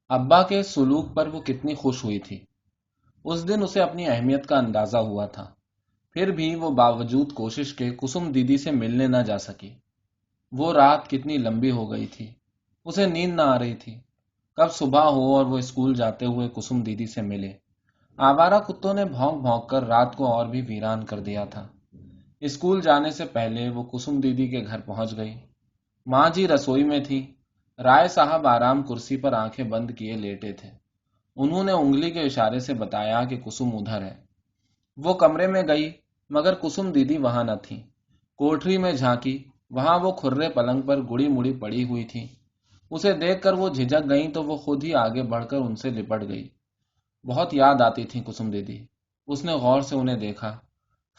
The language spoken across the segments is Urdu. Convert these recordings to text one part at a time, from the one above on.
ابا کے سلوک پر وہ کتنی خوش ہوئی تھی۔ اس دن اسے اپنی اہمیت کا اندازہ ہوا تھا، پھر بھی وہ باوجود کوشش کے کسم دیدی سے ملنے نہ جا سکی۔ وہ رات کتنی لمبی ہو گئی تھی، اسے نیند نہ آ رہی تھی۔ کب صبح ہو اور وہ اسکول جاتے ہوئے کسم دیدی سے ملے۔ آوارہ کتوں نے بھونک بھونک کر رات کو اور بھی ویران کر دیا تھا۔ اسکول جانے سے پہلے وہ کسم دیدی کے گھر پہنچ گئی۔ ماں جی رسوئی میں تھی، رائے صاحب آرام کرسی پر آنکھیں بند کیے لیٹے تھے۔ انہوں نے انگلی کے اشارے سے بتایا کہ کسم ادھر ہے۔ وہ کمرے میں گئی مگر کسم دیدی وہاں نہ تھی۔ کوٹری میں جھانکی، وہاں وہ کھرے پلنگ پر گڑی مڑی پڑی ہوئی تھی۔ اسے دیکھ کر وہ جھجک گئیں تو وہ خود ہی آگے بڑھ کر ان سے لپٹ گئی۔ بہت یاد آتی تھی کسم دیدی۔ اس نے غور سے انہیں دیکھا۔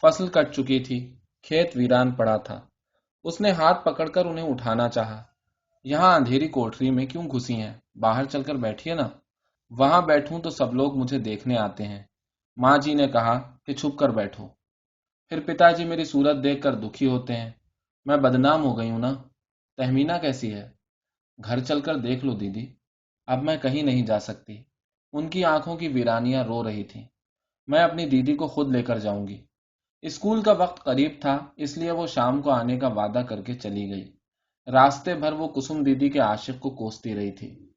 فصل کٹ چکی تھی، کھیت ویران پڑا تھا۔ اس نے ہاتھ پکڑ کر انہیں اٹھانا چاہا۔ یہاں اندھیری کوٹری میں کیوں گھسی ہیں؟ باہر چل کر بیٹھیے نا۔ وہاں بیٹھوں تو سب لوگ مجھے دیکھنے آتے ہیں۔ ماں جی نے کہا کہ چھپ کر بیٹھو، پھر پتا جی میری صورت دیکھ کر دکھی ہوتے ہیں۔ میں بدنام ہو گئی ہوں نا۔ تہمینہ کیسی ہے؟ گھر چل کر دیکھ لو دیدی۔ اب میں کہیں نہیں جا سکتی۔ ان کی آنکھوں کی ویرانیاں رو رہی تھیں۔ میں اپنی دیدی کو خود لے کر جاؤں گی۔ اسکول کا وقت قریب تھا، اس لیے وہ شام کو آنے کا وعدہ کر کے چلی گئی۔ راستے بھر وہ کسم دیدی کے عاشق کو کوستی رہی تھی۔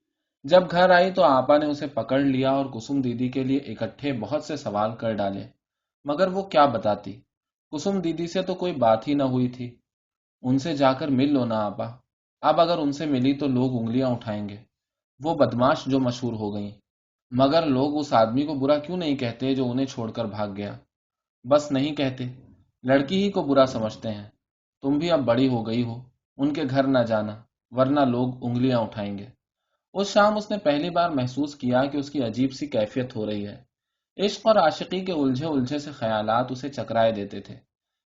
جب گھر آئی تو آپا نے اسے پکڑ لیا اور کسم دیدی کے لیے اکٹھے بہت سے سوال کر ڈالے، مگر وہ کیا بتاتی؟ کسم دیدی سے تو کوئی بات ہی نہ ہوئی تھی۔ ان سے جا کر مل لو نا آپا۔ اب اگر ان سے ملی تو لوگ انگلیاں اٹھائیں گے، وہ بدماش جو مشہور ہو گئیں۔ مگر لوگ اس آدمی کو برا کیوں نہیں کہتے جو انہیں چھوڑ کر بھاگ گیا؟ بس نہیں کہتے، لڑکی ہی کو برا سمجھتے ہیں۔ تم بھی اب بڑی ہو گئی ہو، ان کے گھر نہ جانا، ورنہ لوگ انگلیاں اٹھائیں گے۔ اس شام اس نے پہلی بار محسوس کیا کہ اس کی عجیب سی کیفیت ہو رہی ہے۔ عشق اور عاشقی کے الجھے الجھے سے خیالات اسے چکرائے دیتے تھے۔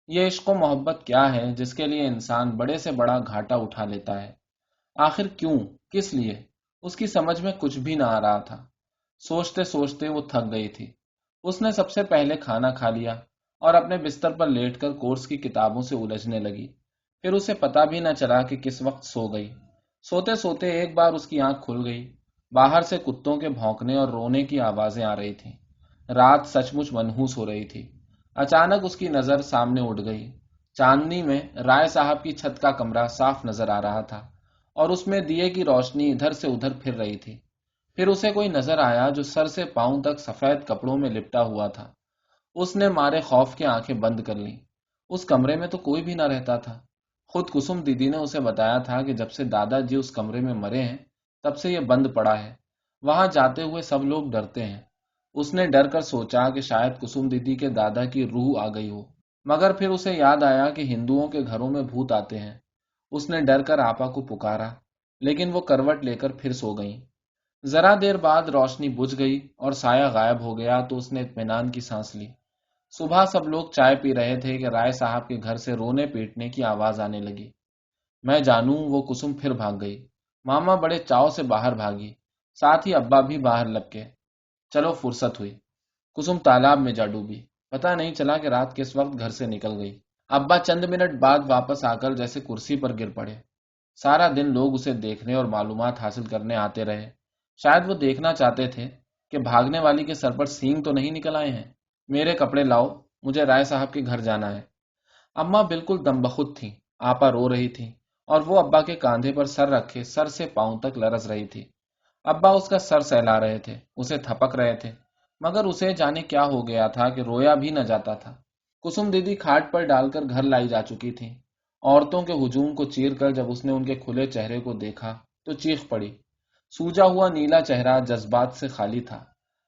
یہ عشق و محبت کیا ہے جس کے لیے انسان بڑے سے بڑا گھاٹا اٹھا لیتا ہے؟ آخر کیوں؟ کس لیے؟ اس کی سمجھ میں کچھ بھی نہ آ رہا تھا۔ سوچتے سوچتے وہ تھک گئی تھی۔ اس نے سب سے پہلے کھانا کھا لیا اور اپنے بستر پر لیٹ کر کورس کی کتابوں سے الجھنے لگی۔ پھر اسے پتا بھی نہ چلا کہ کس وقت سو گئی۔ سوتے سوتے ایک بار اس کی آنکھ کھل گئی۔ باہر سے کتوں کے بھونکنے اور رونے کی آوازیں آ رہی تھیں۔ رات سچ مچ منحوس ہو رہی تھی۔ اچانک اس کی نظر سامنے اٹھ گئی۔ چاندنی میں رائے صاحب کی چھت کا کمرہ صاف نظر آ رہا تھا اور اس میں دیے کی روشنی ادھر سے ادھر پھر رہی تھی۔ پھر اسے کوئی نظر آیا جو سر سے پاؤں تک سفید کپڑوں میں لپٹا ہوا تھا۔ اس نے مارے خوف کے آنکھیں بند کر لیں۔ اس کمرے میں تو کوئی بھی نہ رہتا تھا۔ خود کسم دیدی نے اسے بتایا تھا کہ جب سے دادا جی اس کمرے میں مرے ہیں تب سے یہ بند پڑا ہے۔ وہاں جاتے ہوئے سب لوگ ڈرتے ہیں۔ اس نے ڈر کر سوچا کہ شاید کسم دیدی کے دادا کی روح آ گئی ہو، مگر پھر اسے یاد آیا کہ ہندوؤں کے گھروں میں بھوت آتے ہیں۔ اس نے ڈر کر آپا کو پکارا، لیکن وہ کروٹ لے کر پھر سو گئیں۔ ذرا دیر بعد روشنی بجھ گئی اور سایہ غائب ہو گیا تو اس نے اطمینان کی سانس لی۔ صبح سب لوگ چائے پی رہے تھے کہ رائے صاحب کے گھر سے رونے پیٹنے کی آواز آنے لگی۔ میں جانوں وہ کسم پھر بھاگ گئی۔ ماما بڑے چاؤ سے باہر بھاگی، ساتھ ہی ابا بھی باہر لپکے۔ چلو فرصت ہوئی۔ کسم تالاب میں جا ڈوبی، پتہ نہیں چلا کہ رات کس وقت گھر سے نکل گئی۔ ابا چند منٹ بعد واپس آ کر جیسے کرسی پر گر پڑے۔ سارا دن لوگ اسے دیکھنے اور معلومات حاصل کرنے آتے رہے۔ شاید وہ دیکھنا چاہتے تھے کہ بھاگنے والی کے سر پر سینگ تو نہیں نکل آئے ہیں۔ میرے کپڑے لاؤ، مجھے رائے صاحب کے گھر جانا ہے۔ اماں بالکل دم بخود تھیں۔ آپا رو رہی تھی اور وہ ابا کے کاندھے پر سر رکھے سر سے پاؤں تک لرز رہی تھی۔ ابا اس کا سر سہلا رہے تھے، اسے تھپک رہے تھے، مگر اسے جانے کیا ہو گیا تھا کہ رویا بھی نہ جاتا تھا۔ کسم دیدی کھاٹ پر ڈال کر گھر لائی جا چکی تھی۔ عورتوں کے ہجوم کو چیر کر جب اس نے ان کے کھلے چہرے کو دیکھا تو چیخ پڑی۔ سوجا ہوا نیلا چہرہ جذبات سے خالی تھا۔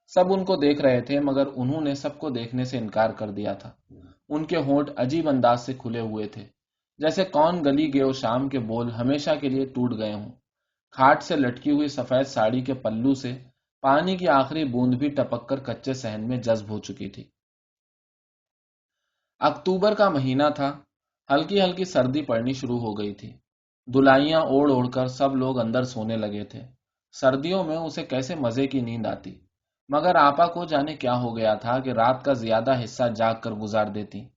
سب ان کو دیکھ رہے تھے مگر انہوں نے سب کو دیکھنے سے انکار کر دیا تھا۔ ان کے ہونٹ عجیب انداز سے کھلے ہوئے تھے، جیسے کون گلی گئے و شام کے بول ہمیشہ کے لیے ٹوٹ گئے ہوں۔ کھاٹ سے لٹکی ہوئی سفید ساڑی کے پلو سے پانی کی آخری بوند بھی ٹپک کر کچے صحن میں جذب ہو چکی تھی۔ اکتوبر کا مہینہ تھا۔ ہلکی ہلکی سردی پڑنی شروع ہو گئی تھی۔ دلائیاں اوڑھ اوڑھ کر سب لوگ اندر سونے لگے تھے۔ سردیوں میں اسے کیسے مزے کی نیند آتی، مگر آپا کو جانے کیا ہو گیا تھا کہ رات کا زیادہ حصہ جاگ کر گزار دیتی۔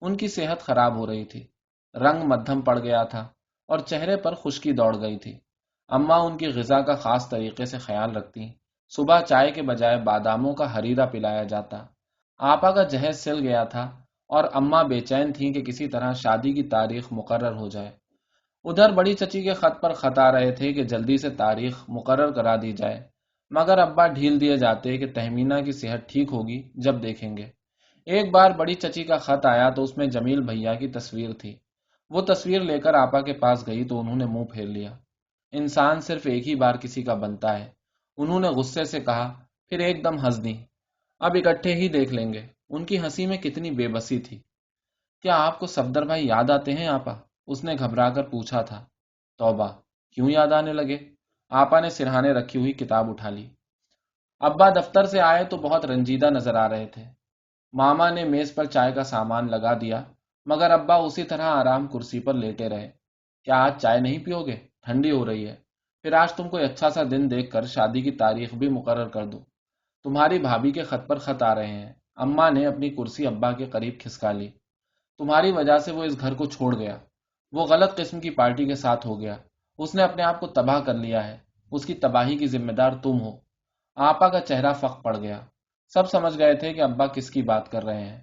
ان کی صحت خراب ہو رہی تھی، رنگ مدھم پڑ گیا تھا اور چہرے پر خشکی دوڑ گئی تھی۔ اماں ان کی غذا کا خاص طریقے سے خیال رکھتی۔ صبح چائے کے بجائے باداموں کا ہریرا پلایا جاتا۔ آپا کا جہیز سل گیا تھا اور اماں بے چین تھیں کہ کسی طرح شادی کی تاریخ مقرر ہو جائے۔ ادھر بڑی چچی کے خط پر خط آ رہے تھے کہ جلدی سے تاریخ مقرر کرا دی جائے، مگر ابا ڈھیل دیے جاتے کہ تہمینہ کی صحت ٹھیک ہوگی جب دیکھیں گے۔ ایک بار بڑی چچی کا خط آیا تو اس میں جمیل بھیا کی تصویر تھی۔ وہ تصویر لے کر آپا کے پاس گئی تو انہوں نے منہ پھیر لیا۔ انسان صرف ایک ہی بار کسی کا بنتا ہے، انہوں نے غصے سے کہا، پھر ایک دم ہنس دیں۔ اب اکٹھے ہی دیکھ لیں گے۔ ان کی ہنسی میں کتنی بے بسی تھی۔ کیا آپ کو صفدر بھائی یاد آتے ہیں آپا؟ اس نے گھبرا کر پوچھا تھا۔ توبہ، کیوں یاد آنے لگے؟ آپا نے سرہانے رکھی ہوئی کتاب اٹھا لی۔ ابا دفتر سے آئے تو بہت رنجیدہ نظر آ رہے تھے۔ ماما نے میز پر چائے کا سامان لگا دیا، مگر ابا اسی طرح آرام کرسی پر لیٹے رہے۔ کیا آج چائے نہیں پیو گے؟ ٹھنڈی ہو رہی ہے۔ پھر آج تم کوئی اچھا سا دن دیکھ کر شادی کی تاریخ بھی مقرر کر دو۔ تمہاری بھابھی کے خط پر خط آ رہے ہیں۔ اماں نے اپنی کرسی ابا کے قریب کھسکا لی۔ تمہاری وجہ سے وہ اس گھر کو چھوڑ گیا۔ وہ غلط قسم کی پارٹی کے ساتھ ہو گیا۔ اس نے اپنے آپ کو تباہ کر لیا ہے۔ اس کی تباہی کی ذمہ دار تم ہو۔ آپا کا چہرہ فق پڑ گیا۔ سب سمجھ گئے تھے کہ ابا کس کی بات کر رہے ہیں۔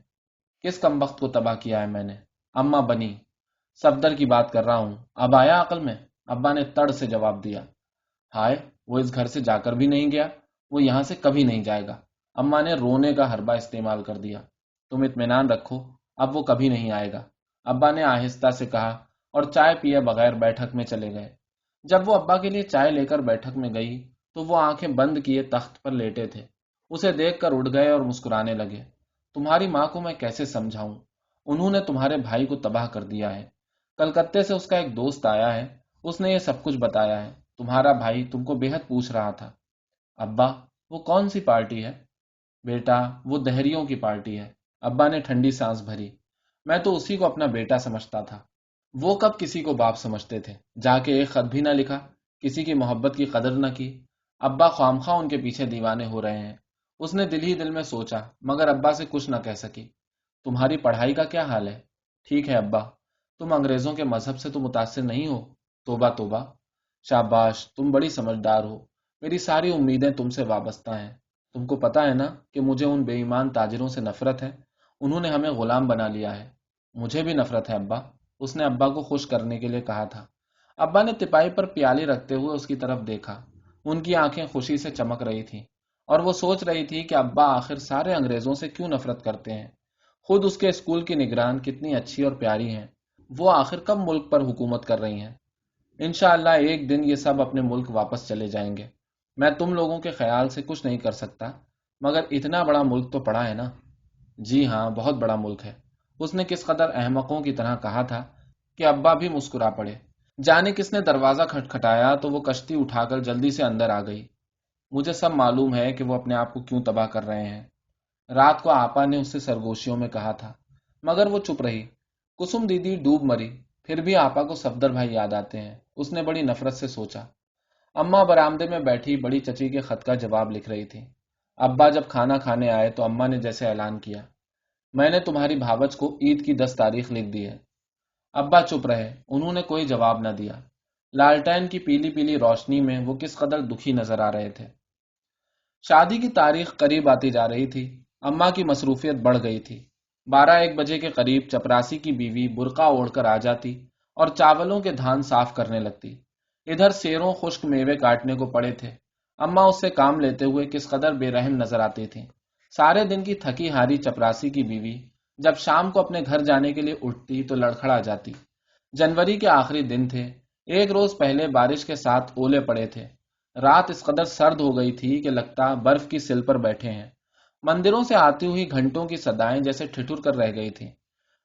کس کمبخت کو تباہ کیا ہے میں نے؟ اماں بنی، صفدر کی بات کر رہا ہوں۔ اب آیا عقل میں؟ ابا نے تڑ سے جواب دیا۔ ہائے، وہ اس گھر سے جا کر بھی نہیں گیا، وہ یہاں سے کبھی نہیں جائے گا۔ اماں نے رونے کا حربہ استعمال کر دیا۔ تم اطمینان رکھو، اب وہ کبھی نہیں آئے گا، ابا نے آہستہ سے کہا، اور چائے پیے بغیر بیٹھک میں چلے گئے۔ جب وہ ابا کے لیے چائے لے کر بیٹھک میں گئی تو وہ آنکھیں بند کیے تخت پر لیٹے تھے۔ اسے دیکھ کر اٹھ گئے اور مسکرانے لگے۔ تمہاری ماں کو میں کیسے سمجھاؤں؟ انہوں نے تمہارے بھائی کو تباہ کر دیا ہے۔ کلکتے سے اس کا ایک دوست آیا ہے، اس نے یہ سب کچھ بتایا ہے۔ تمہارا بھائی تم کو بے حد پوچھ رہا تھا۔ ابا، وہ کون سی پارٹی ہے؟ بیٹا، وہ دہریوں کی پارٹی ہے۔ ابا نے ٹھنڈی سانس بھری۔ میں تو اسی کو اپنا بیٹا سمجھتا تھا۔ وہ کب کسی کو باپ سمجھتے تھے؟ جا کے ایک خط بھی نہ لکھا، کسی کی محبت کی قدر نہ کی۔ ابا خواہ ان کے پیچھے دیوانے ہو رہے ہیں۔ اس نے دل ہی دل میں سوچا، مگر ابا سے کچھ نہ کہہ سکی۔ تمہاری پڑھائی کا کیا حال ہے؟ ٹھیک ہے ابا۔ تم انگریزوں کے مذہب سے تو متاثر نہیں ہو؟ توبہ توبہ۔ شاباش، تم بڑی سمجھدار ہو۔ میری ساری امیدیں تم سے وابستہ ہیں۔ تم کو پتا ہے نا کہ مجھے ان بے ایمان تاجروں سے نفرت ہے۔ انہوں نے ہمیں غلام بنا لیا ہے۔ مجھے بھی نفرت ہے ابا، اس نے ابا کو خوش کرنے کے لیے کہا تھا۔ ابا نے تپائی پر پیالی رکھتے ہوئے اس کی طرف دیکھا۔ ان کی آنکھیں خوشی سے چمک رہی تھیں اور وہ سوچ رہی تھی کہ ابا آخر سارے انگریزوں سے کیوں نفرت کرتے ہیں۔ خود اس کے اسکول کی نگران کتنی اچھی اور پیاری ہیں۔ وہ آخر کب ملک پر حکومت کر رہی ہیں؟ انشاءاللہ ایک دن یہ سب اپنے ملک واپس چلے جائیں گے۔ میں تم لوگوں کے خیال سے کچھ نہیں کر سکتا، مگر اتنا بڑا ملک تو پڑا ہے نا۔ جی ہاں، بہت بڑا ملک ہے۔ اس نے کس قدر احمقوں کی طرح کہا تھا کہ ابا بھی مسکرا پڑے۔ جانے کس نے دروازہ کھٹکھٹایا تو وہ کشتی اٹھا کر جلدی سے اندر آ گئی۔ مجھے سب معلوم ہے کہ وہ اپنے آپ کو کیوں تباہ کر رہے ہیں۔ رات کو آپا نے اس سے سرگوشیوں میں کہا تھا، مگر وہ چپ رہی۔ کسم دیدی ڈوب مری۔ پھر بھی آپا کو صفدر بھائی یاد آتے ہیں، اس نے بڑی نفرت سے سوچا۔ اماں برآمدے میں بیٹھی بڑی چچی کے خط کا جواب لکھ رہی تھی۔ ابا جب کھانا کھانے آئے تو اماں نے جیسے اعلان کیا، میں نے تمہاری بھاوچ کو عید کی 10 تاریخ لکھ دی ہے۔ ابا چپ رہے، انہوں نے کوئی جواب نہ دیا۔ لالٹین کی پیلی پیلی روشنی میں وہ کس قدر دکھی نظر آ رہے تھے۔ شادی کی تاریخ قریب آتی جا رہی تھی۔ اماں کی مصروفیت بڑھ گئی تھی۔ 12-1 بجے کے قریب چپراسی کی بیوی برقع اوڑھ کر آ جاتی اور چاولوں کے دھان صاف کرنے لگتی۔ ادھر سیروں خشک میوے کاٹنے کو پڑے تھے۔ اماں اس سے کام لیتے ہوئے کس قدر بے رحم نظر آتی تھیں۔ سارے دن کی تھکی ہاری چپراسی کی بیوی جب شام کو اپنے گھر جانے کے لیے اٹھتی تو لڑکھڑا جاتی۔ جنوری کے آخری دن تھے۔ ایک روز پہلے بارش کے ساتھ اولے پڑے تھے۔ رات اس قدر سرد ہو گئی تھی کہ لگتا برف کی سل پر بیٹھے ہیں۔ مندروں سے آتی ہوئی گھنٹوں کی صدائیں جیسے ٹھٹر کر رہ گئی تھی۔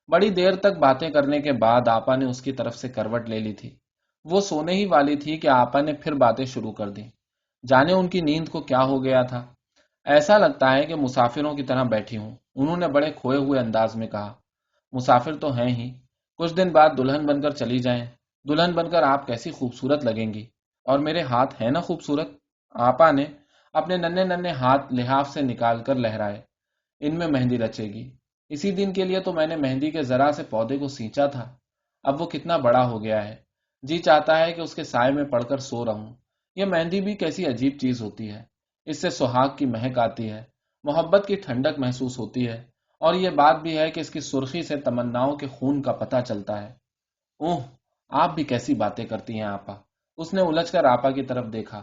بڑی دیر تک باتیں کرنے کے بعد آپا نے اس کی طرف سے کروٹ لے لی تھی۔ وہ سونے ہی والی تھی کہ آپا نے پھر باتیں شروع کر دی۔ جانے ان کی نیند کو کیا ہو گیا تھا، ایسا لگتا ہے کہ مسافروں کی طرح بیٹھی ہوں۔ انہوں نے بڑے کھوئے ہوئے انداز میں کہا، مسافر تو ہیں ہی، کچھ دن بعد دلہن بن کر چلی جائیں۔ دلہن بن کر آپ کیسی خوبصورت لگیں گی، اور میرے ہاتھ ہیں نا خوبصورت۔ آپا نے اپنے ننھے ننھے ہاتھ لحاف سے نکال کر لہرائے، ان میں مہندی رچے گی۔ اسی دن کے لیے تو میں نے مہندی کے ذرا سے پودے کو سینچا تھا، اب وہ کتنا بڑا ہو گیا ہے۔ جی چاہتا ہے کہ اس کے سائے میں پڑھ کر سو رہوں۔ یہ مہندی بھی کیسی عجیب چیز ہوتی ہے، اس سے سہاگ کی مہک آتی ہے، محبت کی ٹھنڈک محسوس ہوتی ہے، اور یہ بات بھی ہے کہ اس کی سرخی سے تمناؤں کے خون کا پتہ چلتا ہے۔ اوہ، آپ بھی کیسی باتیں کرتی ہیں آپا۔ اس نے الجھ کر آپا کی طرف دیکھا۔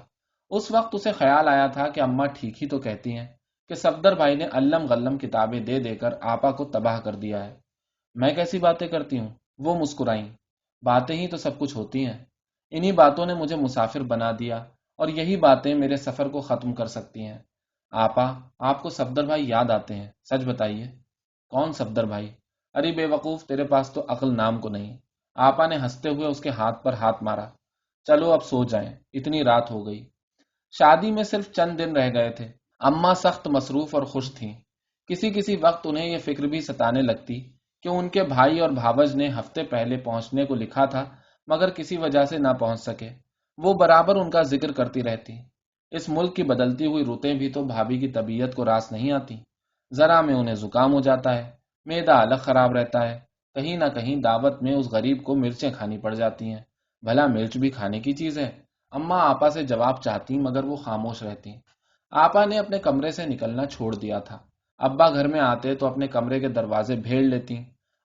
اس وقت اسے خیال آیا تھا کہ اماں ٹھیک ہی تو کہتی ہیں کہ صفدر بھائی نے علم غلم کتابیں دے دے کر آپا کو تباہ کر دیا ہے۔ میں کیسی باتیں کرتی ہوں؟ وہ مسکرائیں۔ باتیں ہی تو سب کچھ ہوتی ہیں۔ انہی باتوں نے مجھے مسافر بنا دیا، اور یہی باتیں میرے سفر کو ختم کر سکتی ہیں۔ آپا، آپ کو صفدر بھائی یاد آتے ہیں، سچ بتائیے۔ کون صفدر بھائی؟ ارے بے وقوف، تیرے پاس تو عقل نام کو نہیں۔ آپا نے ہنستے ہوئے اس کے ہاتھ پر ہاتھ مارا۔ چلو اب سو جائیں، اتنی رات ہو گئی۔ شادی میں صرف چند دن رہ گئے تھے۔ اماں سخت مصروف اور خوش تھیں۔ کسی کسی وقت انہیں یہ فکر بھی ستانے لگتی کہ ان کے بھائی اور بھاوج نے ہفتے پہلے پہنچنے کو لکھا تھا، مگر کسی وجہ سے نہ پہنچ سکے۔ وہ برابر ان کا ذکر کرتی رہتی۔ اس ملک کی بدلتی ہوئی رتیں بھی تو بھابھی کی طبیعت کو راس نہیں آتی۔ ذرا میں انہیں زکام ہو جاتا ہے، معدہ الگ خراب رہتا ہے، کہیں نہ کہیں دعوت میں اس غریب کو مرچیں کھانی پڑ جاتی ہیں۔ بھلا مرچ بھی کھانے کی چیز ہے؟ اماں آپا سے جواب چاہتی مگر وہ خاموش رہتی۔ آپا نے اپنے کمرے سے نکلنا چھوڑ دیا تھا۔ ابا گھر میں آتے تو اپنے کمرے کے دروازے بھیڑ لیتی۔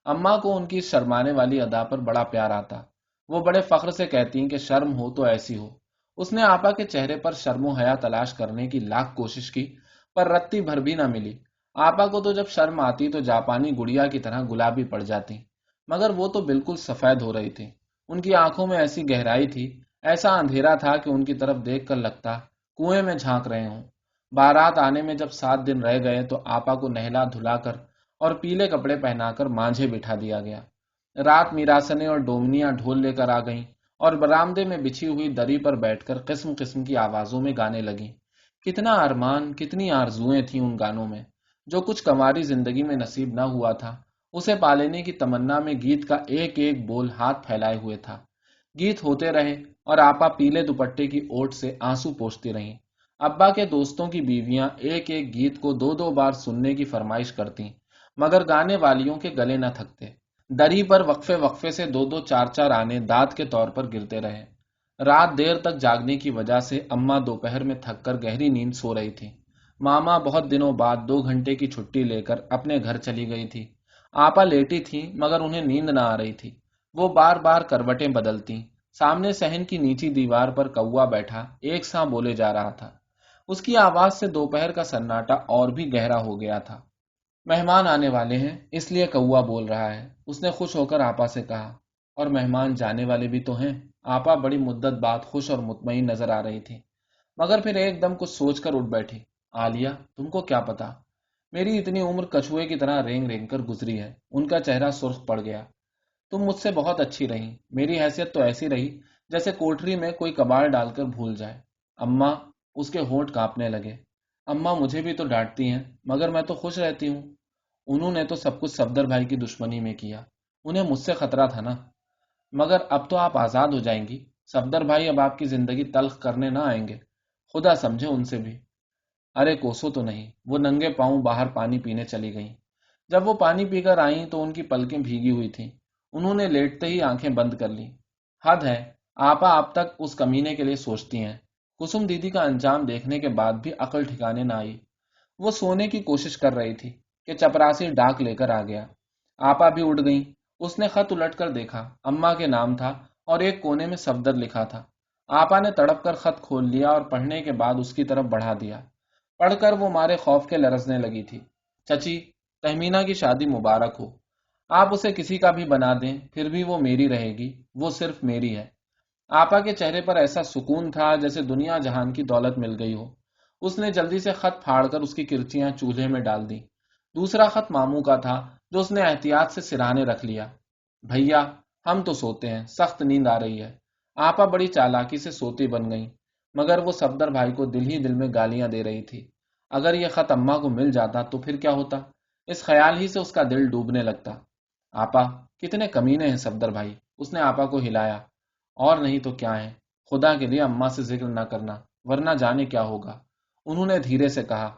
اماں کو ان کی شرمانے والی ادا پر بڑا پیار آتا۔ وہ بڑے فخر سے کہتی کہ شرم ہو تو ایسی ہو۔ اس نے آپا کے چہرے پر شرم و حیا تلاش کرنے کی لاکھ کوشش کی، پر رتی بھر بھی نہ ملی۔ آپا کو تو جب شرم آتی تو جاپانی گڑیا کی طرح گلابی پڑ جاتی، مگر وہ تو بالکل سفید ہو رہی تھی۔ ان کی آنکھوں میں ایسی گہرائی تھی، ایسا اندھیرا تھا کہ ان کی طرف دیکھ کر لگتا کنویں میں جھانک رہے ہوں۔ بارات آنے میں جب 7 دن رہ گئے تو آپا کو نہلا دھلا کر اور پیلے کپڑے پہنا کر مانجھے بٹھا دیا گیا۔ رات میراسنے اور ڈومنیاں ڈھول لے کر آ گئیں اور برآمدے میں بچھی ہوئی دری پر بیٹھ کر قسم قسم کی آوازوں میں گانے لگیں۔ کتنا ارمان، کتنی آرزوئیں تھیں ان گانوں میں۔ جو کچھ کنواری زندگی میں نصیب نہ ہوا تھا، اسے پا لینے کی تمنا میں گیت کا ایک ایک بول ہاتھ پھیلائے ہوئے تھا۔ گیت ہوتے رہے اور آپا پیلے دوپٹے کی اوٹ سے آنسو پوچھتی رہیں۔ ابا کے دوستوں کی بیویاں ایک ایک گیت کو 2 2 بار سننے کی فرمائش کرتیں، مگر گانے والیوں کے گلے نہ تھکتے۔ دری پر وقفے وقفے سے 2 2 4 4 آنے دانت کے طور پر گرتے رہے۔ رات دیر تک جاگنے کی وجہ سے اماں دوپہر میں تھک کر گہری نیند سو رہی تھی۔ ماما بہت دنوں بعد 2 گھنٹے کی چھٹی لے کر اپنے گھر چلی گئی تھی۔ آپا لیٹی تھی مگر انہیں نیند نہ آ رہی تھی۔ وہ بار بار کروٹیں بدلتی۔ سامنے صحن کی نیچی دیوار پر کوا بیٹھا ایک ساں بولے جا رہا تھا۔ اس کی آواز سے دوپہر کا سناٹا اور بھی گہرا ہو گیا تھا۔ مہمان آنے والے ہیں، اس لیے کوا بول رہا ہے، اس نے خوش ہو کر آپا سے کہا۔ اور مہمان جانے والے بھی تو ہیں۔ آپا بڑی مدت بعد خوش اور مطمئن نظر آ رہی تھی، مگر پھر ایک دم کچھ سوچ کر اٹھ بیٹھی۔ عالیہ، تم کو کیا پتا؟ میری اتنی عمر کچھوے کی طرح رینگ رینگ کر گزری ہے۔ ان کا چہرہ سرخ پڑ گیا۔ تم مجھ سے بہت اچھی رہی، میری حیثیت تو ایسی رہی جیسے کوٹری میں کوئی کباڑ ڈال کر بھول جائے۔ اماں، اس کے ہونٹ کانپنے لگے۔ اماں مجھے بھی تو ڈانٹتی ہیں، مگر میں تو خوش رہتی ہوں۔ انہوں نے تو سب کچھ صفدر بھائی کی دشمنی میں کیا، انہیں مجھ سے خطرہ تھا نا۔ مگر اب تو آپ آزاد ہو جائیں گی، صفدر بھائی اب آپ کی زندگی تلخ کرنے نہ آئیں گے، خدا سمجھے ان سے بھی۔ ارے کوسو تو نہیں، وہ ننگے پاؤں باہر پانی پینے چلی گئیں۔ جب وہ پانی پی کر آئیں تو ان کی پلکیں بھیگی ہوئی تھیں۔ انہوں نے لیٹتے ہی آنکھیں بند کر لیں۔ حد ہے، آپا اب تک اس کمینے کے لیے سوچتی ہیں۔ کسم دیدی کا انجام دیکھنے کے بعد بھی عقل ٹھکانے نہ آئی۔ وہ سونے کی کوشش کر رہی تھی کہ چپراسی ڈاک لے کر آ گیا۔ آپا بھی اٹھ گئیں۔ اس نے خط الٹ کر دیکھا، اماں کے نام تھا اور ایک کونے میں صفدر لکھا تھا۔ آپا نے تڑپ کر خط کھول لیا اور پڑھنے کے بعد اس کی طرف بڑھا دیا۔ پڑھ کر وہ مارے خوف کے لرزنے لگی تھی۔ چچی، تہمینہ کی شادی مبارک ہو۔ آپ اسے کسی کا بھی بنا دیں، پھر بھی وہ میری رہے گی، وہ صرف میری ہے۔ آپا کے چہرے پر ایسا سکون تھا جیسے دنیا جہان کی دولت مل گئی ہو۔ اس نے جلدی سے خط پھاڑ کر اس کی کرچیاں چولہے میں ڈال دیں۔ دوسرا خط ماموں کا تھا جو اس نے احتیاط سے سرانے رکھ لیا۔ بھیا، ہم تو سوتے ہیں، سخت نیند آ رہی ہے۔ آپا بڑی چالاکی سے سوتی بن گئی، مگر وہ صفدر بھائی کو دل ہی دل میں گالیاں دے رہی تھی۔ اگر یہ خط اماں کو مل جاتا تو پھر کیا ہوتا؟ اس خیال ہی سے اس کا دل ڈوبنے لگتا۔ آپا، کتنے کمینے ہیں صفدر بھائی، اس نے آپا کو ہلایا۔ اور نہیں تو کیا ہے، خدا کے لیے اماں سے ذکر نہ کرنا، ورنہ جانے کیا ہوگا، انہوں نے دھیرے سے کہا۔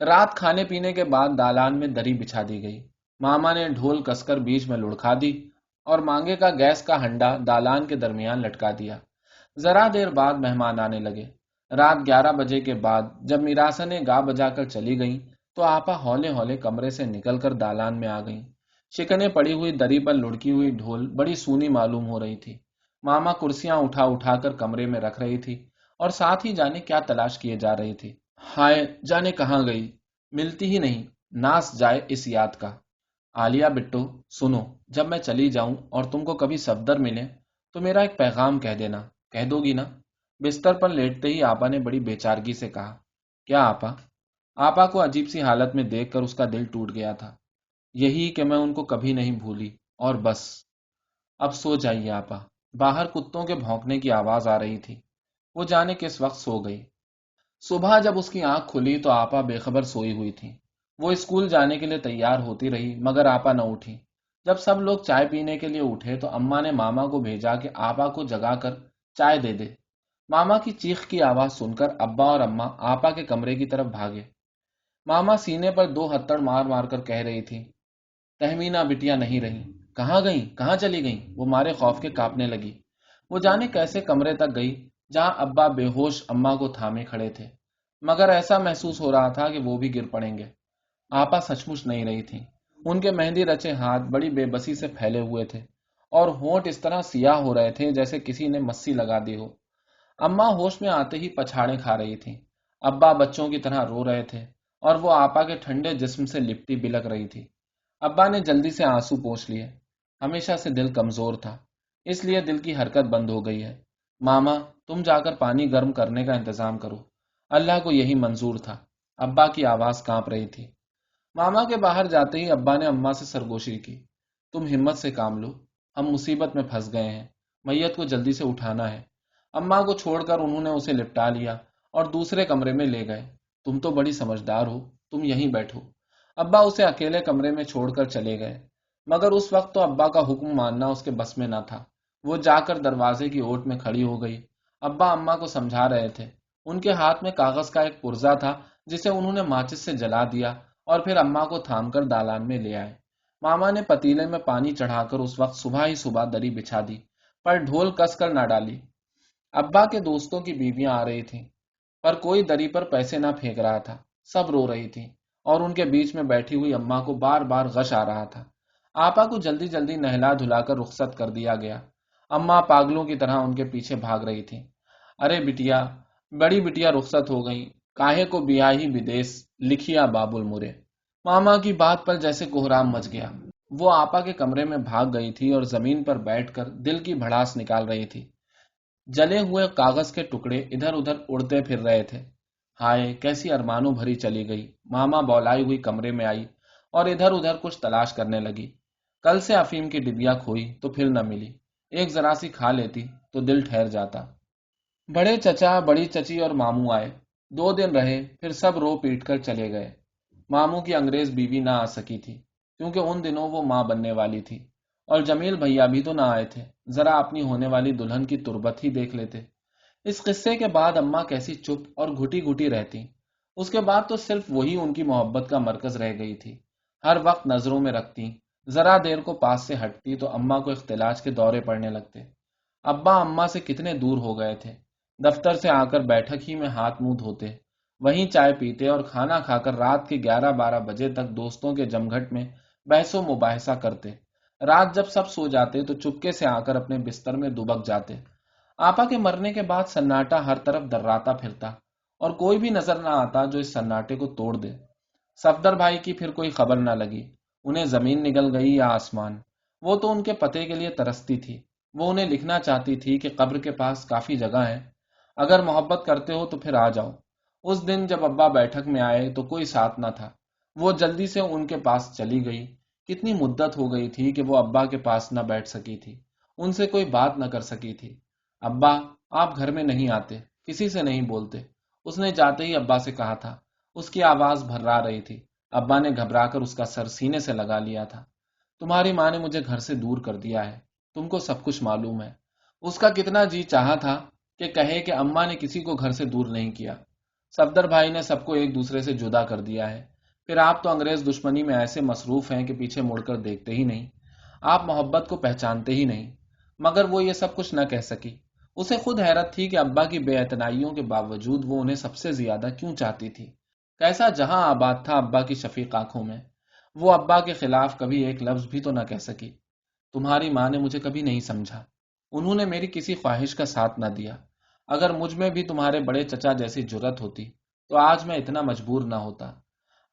رات کھانے پینے کے بعد دالان میں دری بچھا دی گئی۔ ماما نے ڈھول کس کر بیچ میں لڑکا دی اور مانگے کا گیس کا ہنڈا دالان کے درمیان لٹکا دیا۔ ذرا دیر بعد مہمان آنے لگے۔ رات 11 بجے کے بعد جب میراسنیں گا بجا کر چلی گئیں تو آپا ہولے ہولے کمرے سے نکل کر دالان میں آ گئیں۔ شکنے پڑی ہوئی دری پر لڑکی ہوئی ڈھول بڑی سونی معلوم ہو رہی تھی۔ ماما کرسیاں اٹھا اٹھا کر کمرے میں رکھ رہی تھی اور ساتھ ہی جانے کیا تلاش کیے جا رہی تھی۔ ہائے جانے کہاں گئی، ملتی ہی نہیں، ناس جائے اس یاد کا۔ عالیہ بٹو سنو، جب میں چلی جاؤں اور تم کو کبھی صفدر ملے تو میرا ایک پیغام کہہ دینا، کہہ دو گی نا؟ بستر پر لیٹتے ہی آپا نے بڑی بے چارگی سے کہا۔ کیا آپا؟ آپا کو عجیب سی حالت میں دیکھ کر اس کا دل ٹوٹ گیا تھا۔ یہی کہ میں ان کو کبھی نہیں بھولی، اور بس۔ اب سو جائیے آپا۔ باہر کتوں کے بھونکنے کی آواز آ رہی تھی۔ وہ جانے کس وقت سو گئی۔ صبح جب اس کی آنکھ کھلی تو آپا بے خبر سوئی ہوئی تھی۔ وہ اسکول جانے کے لیے تیار ہوتی رہی مگر آپا نہ اٹھی۔ جب سب لوگ چائے پینے کے لیے اٹھے تو اماں نے ماما کو بھیجا کہ آپا کو جگا کر چائے دے دے۔ ماما کی چیخ کی آواز سن کر ابا اور اماں آپا کے کمرے کی طرف بھاگے۔ ماما سینے پر 2 ہتھڑ مار مار کر کہہ رہی تھی، تہمینہ بٹیا نہیں رہی، کہاں گئیں، کہاں چلی گئیں؟ وہ مارے خوف کے کانپنے لگی۔ وہ جانے کیسے کمرے تک گئی جہاں ابا بے ہوش اماں کو تھامے کھڑے تھے، مگر ایسا محسوس ہو رہا تھا کہ وہ بھی گر پڑیں گے۔ آپا سچ مچ نہیں رہی تھی۔ ان کے مہندی رچے ہاتھ بڑی بے بسی سے پھیلے ہوئے تھے اور ہونٹ اس طرح سیاہ ہو رہے تھے جیسے کسی نے مسی لگا دی ہو۔ اماں ہوش میں آتے ہی پچھاڑے کھا رہی تھی۔ ابا بچوں کی طرح رو رہے تھے اور وہ آپا کے ٹھنڈے جسم سے لپٹی بلک رہی تھی۔ ابا نے جلدی سے آنسو پوچھ لیے۔ ہمیشہ سے دل کمزور تھا، اس لیے دل کی حرکت بند ہو گئی ہے۔ ماما تم جا کر پانی گرم کرنے کا انتظام کرو، اللہ کو یہی منظور تھا۔ ابا کی آواز کانپ رہی تھی۔ ماما کے باہر جاتے ہی ابا نے اماں سے سرگوشی کی، تم ہمت سے کام لو، ہم مصیبت میں پھنس گئے ہیں، میت کو جلدی سے اٹھانا ہے۔ اماں کو چھوڑ کر انہوں نے اسے لپٹا لیا اور دوسرے کمرے میں لے گئے۔ تم تو بڑی سمجھدار ہو، تم یہیں بیٹھو۔ ابا اسے اکیلے کمرے میں چھوڑ کر چلے گئے، مگر اس وقت تو ابا کا حکم ماننا اس کے بس میں نہ تھا۔ وہ جا کر دروازے کی اوٹ میں کھڑی ہو گئی۔ ابا اماں کو سمجھا رہے تھے۔ ان کے ہاتھ میں کاغذ کا ایک پرزہ تھا جسے انہوں نے ماچس سے جلا دیا اور پھر اماں کو تھام کر دالان میں لے آئے۔ ماما نے پتیلے میں پانی چڑھا کر اس وقت صبح ہی صبح دری بچھا دی، پر ڈھول کس کر نہ ڈالی۔ ابا کے دوستوں کی بیویاں آ رہی تھیں، پر کوئی دری پر پیسے نہ پھینک رہا تھا، سب رو رہی تھیں اور ان کے بیچ میں بیٹھی ہوئی اماں کو بار بار غش آ رہا تھا۔ آپا کو جلدی جلدی نہلا دھلا کر رخصت کر دیا گیا۔ اماں پاگلوں کی طرح ان کے پیچھے بھاگ رہی تھی۔ ارے بٹیا، بڑی بٹیا رخصت ہو گئی، کاہے کو بیاہی بدیس لکھیا باب المرے۔ ماما کی بات پر جیسے کوہرام مچ گیا۔ وہ آپا کے کمرے میں بھاگ گئی تھی اور زمین پر بیٹھ کر دل کی بھڑاس نکال رہی تھی۔ جلے ہوئے کاغذ کے ٹکڑے ادھر ادھر اڑتے پھر رہے تھے۔ ہائے کیسی ارمانوں بھری چلی گئی۔ ماما بولائی ہوئی کمرے میں آئی اور ادھر ادھر کچھ تلاش کرنے لگی۔ کل سے افیم کی ڈبیا کھوئی تو پھر نہ ملی، ایک ذرا سی کھا لیتی تو دل ٹھہر جاتا۔ بڑے چچا، بڑی چچی اور ماموں آئے، 2 دن رہے، پھر سب رو پیٹ کر چلے گئے۔ ماموں کی انگریز بیوی نہ آ سکی تھی کیونکہ ان دنوں وہ ماں بننے والی تھی، اور جمیل بھیا بھی تو نہ آئے تھے، ذرا اپنی ہونے والی دلہن کی تربت ہی دیکھ لیتے۔ اس قصے کے بعد اماں کیسی چپ اور گھٹی گھٹی رہتی۔ اس کے بعد تو صرف وہی ان کی محبت کا مرکز رہ گئی تھی۔ ہر وقت نظروں میں رکھتی، ذرا دیر کو پاس سے ہٹتی تو اماں کو اختلاج کے دورے پڑنے لگتے۔ ابا اماں سے کتنے دور ہو گئے تھے۔ دفتر سے آ کر بیٹھک ہی میں ہاتھ منہ دھوتے، وہیں چائے پیتے اور کھانا کھا کر رات کے 11-12 بجے تک دوستوں کے جمگھٹ میں بحث و مباحثہ کرتے۔ رات جب سب سو جاتے تو چپکے سے آ کر اپنے بستر میں دبک جاتے۔ آپا کے مرنے کے بعد سناٹا ہر طرف دراتا پھرتا اور کوئی بھی نظر نہ آتا جو اس سناٹے کو توڑ دے۔ صفدر بھائی کی پھر کوئی خبر نہ لگی، انہیں زمین نگل گئی یا آسمان۔ وہ تو ان کے پتے کے لیے ترستی تھی۔ وہ انہیں لکھنا چاہتی تھی کہ قبر کے پاس کافی جگہ ہے، اگر محبت کرتے ہو تو پھر آ جاؤ۔ اس دن جب ابا بیٹھک میں آئے تو کوئی ساتھ نہ تھا۔ وہ جلدی سے ان کے پاس چلی گئی۔ کتنی مدت ہو گئی تھی کہ وہ ابا کے پاس نہ بیٹھ سکی تھی، ان سے کوئی بات نہ کر سکی تھی۔ ابا آپ گھر میں نہیں آتے، کسی سے نہیں بولتے، اس نے جاتے ہی ابا سے کہا تھا۔ اس کی آواز بھررا رہی تھی۔ ابا نے گھبرا کر اس کا سر سینے سے لگا لیا تھا۔ تمہاری ماں نے مجھے گھر سے دور کر دیا ہے، تم کو سب کچھ معلوم ہے۔ اس کا کتنا جی چاہا تھا کہ کہے کہ اماں نے کسی کو گھر سے دور نہیں کیا، صفدر بھائی نے سب کو ایک دوسرے سے جدا کر دیا ہے، پھر آپ تو انگریز دشمنی میں ایسے مصروف ہیں کہ پیچھے مڑ کر دیکھتے ہی نہیں۔ آپ محبت کو پہچانتے ہی نہیں۔ مگر وہ یہ سب کچھ نہ کہہ سکی۔ اسے خود حیرت تھی کہ ابا کی بے اعتنائیوں کے باوجود وہ انہیں سب سے زیادہ کیوں چاہتی تھی۔ کیسا جہاں آباد تھا ابا کی شفیق آنکھوں میں۔ وہ ابا کے خلاف کبھی ایک لفظ بھی تو نہ کہہ سکی۔ تمہاری ماں نے مجھے کبھی نہیں سمجھا، انہوں نے میری کسی خواہش کا ساتھ نہ دیا۔ اگر مجھ میں بھی تمہارے بڑے چچا جیسی جرت ہوتی تو آج میں اتنا مجبور نہ ہوتا۔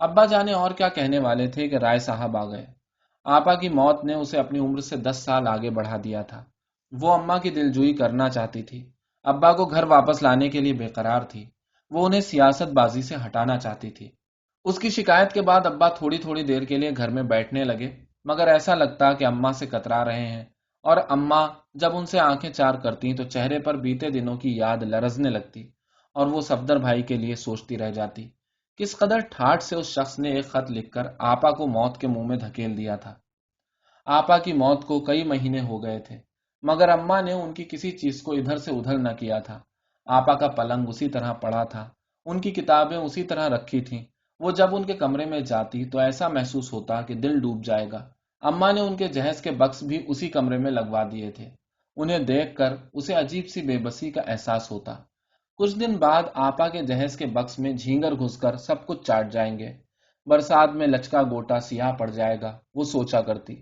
ابا جانے اور کیا کہنے والے تھے کہ رائے صاحب آ گئے۔ آپا کی موت نے اسے اپنی عمر سے 10 سال آگے بڑھا دیا تھا۔ وہ اماں کی دلجوئی کرنا چاہتی تھی، ابا کو گھر واپس لانے کے لیے بے قرار تھی، وہ انہیں سیاست بازی سے ہٹانا چاہتی تھی۔ اس کی شکایت کے بعد ابا تھوڑی تھوڑی دیر کے لیے گھر میں بیٹھنے لگے، مگر ایسا لگتا کہ اماں سے کترا رہے ہیں، اور اماں جب ان سے آنکھیں چار کرتی تو چہرے پر بیتے دنوں کی یاد لرزنے لگتی، اور وہ صفدر بھائی کے لیے سوچتی رہ جاتی کس قدر ٹھاٹھ سے اس شخص نے ایک خط لکھ کر آپا کو موت کے منہ میں دھکیل دیا تھا۔ آپا کی موت کو کئی مہینے ہو گئے تھے، مگر اماں نے ان کی کسی چیز کو ادھر سے ادھر نہ کیا تھا۔ آپا کا پلنگ اسی طرح پڑا تھا، ان کی کتابیں اسی طرح رکھی تھیں۔ وہ جب ان کے کمرے میں جاتی تو ایسا محسوس ہوتا کہ دل ڈوب جائے گا۔ اماں نے ان کے جہیز کے بکس بھی اسی کمرے میں لگوا دیے تھے۔ انہیں دیکھ کر اسے عجیب سی بے بسی کا احساس ہوتا۔ کچھ دن بعد آپا کے جہیز کے بکس میں جھینگر گھس کر سب کچھ چاٹ جائیں گے، برسات میں لچکا گوٹا سیاہ پڑ جائے گا، وہ سوچا کرتی۔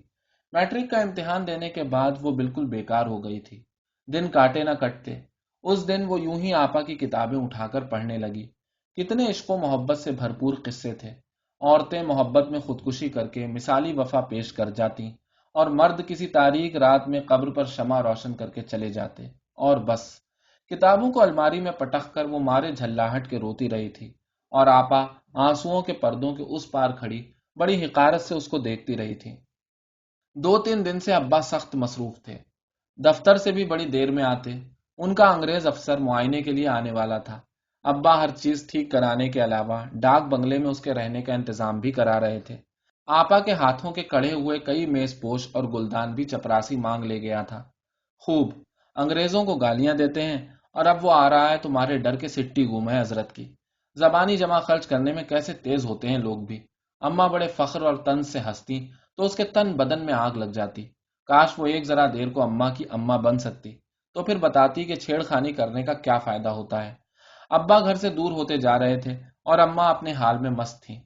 میٹرک کا امتحان دینے کے بعد وہ بالکل بیکار ہو گئی تھی۔ دن کاٹے نہ کٹتے۔ اس دن وہ یوں ہی آپا کی کتابیں اٹھا کر پڑھنے لگی۔ کتنے عشق و محبت سے بھرپور قصے تھے۔ عورتیں محبت میں خودکشی کر کے مثالی وفا پیش کر جاتی، اور مرد کسی تاریک رات میں قبر پر شمع روشن کر کے چلے جاتے، اور بس کتابوں کو الماری میں پٹک کر وہ مارے جھلاہٹ کے روتی رہی تھی، اور آپا آنسوؤں کے پردوں کے اس پار کھڑی بڑی حقارت سے اس کو دیکھتی رہی تھی۔ 2-3 دن سے ابا سخت مصروف تھے، دفتر سے بھی بڑی دیر میں آتے۔ ان کا انگریز افسر معائنے کے لیے آنے والا تھا۔ ابا ہر چیز ٹھیک کرانے کے علاوہ ڈاک بنگلے میں اس کے رہنے کا انتظام بھی کرا رہے تھے۔ آپا کے ہاتھوں کے کڑے ہوئے کئی میز پوش اور گلدان بھی چپراسی مانگ لے گیا تھا۔ خوب انگریزوں کو گالیاں دیتے ہیں، اور اب وہ آ رہا ہے تمہارے ڈر کے سٹی گم ہے حضرت کی۔ زبانی جمع خرچ کرنے میں کیسے تیز ہوتے ہیں لوگ بھی۔ اماں بڑے فخر اور طنز سے ہنستی تو اس کے تن بدن میں آگ لگ جاتی۔ کاش وہ ایک ذرا دیر کو اماں کی اماں بن سکتی، تو پھر بتاتی کہ چھیڑ خانی کرنے کا کیا فائدہ ہوتا ہے۔ ابا گھر سے دور ہوتے جا رہے تھے اور اماں اپنے حال میں مست تھیں۔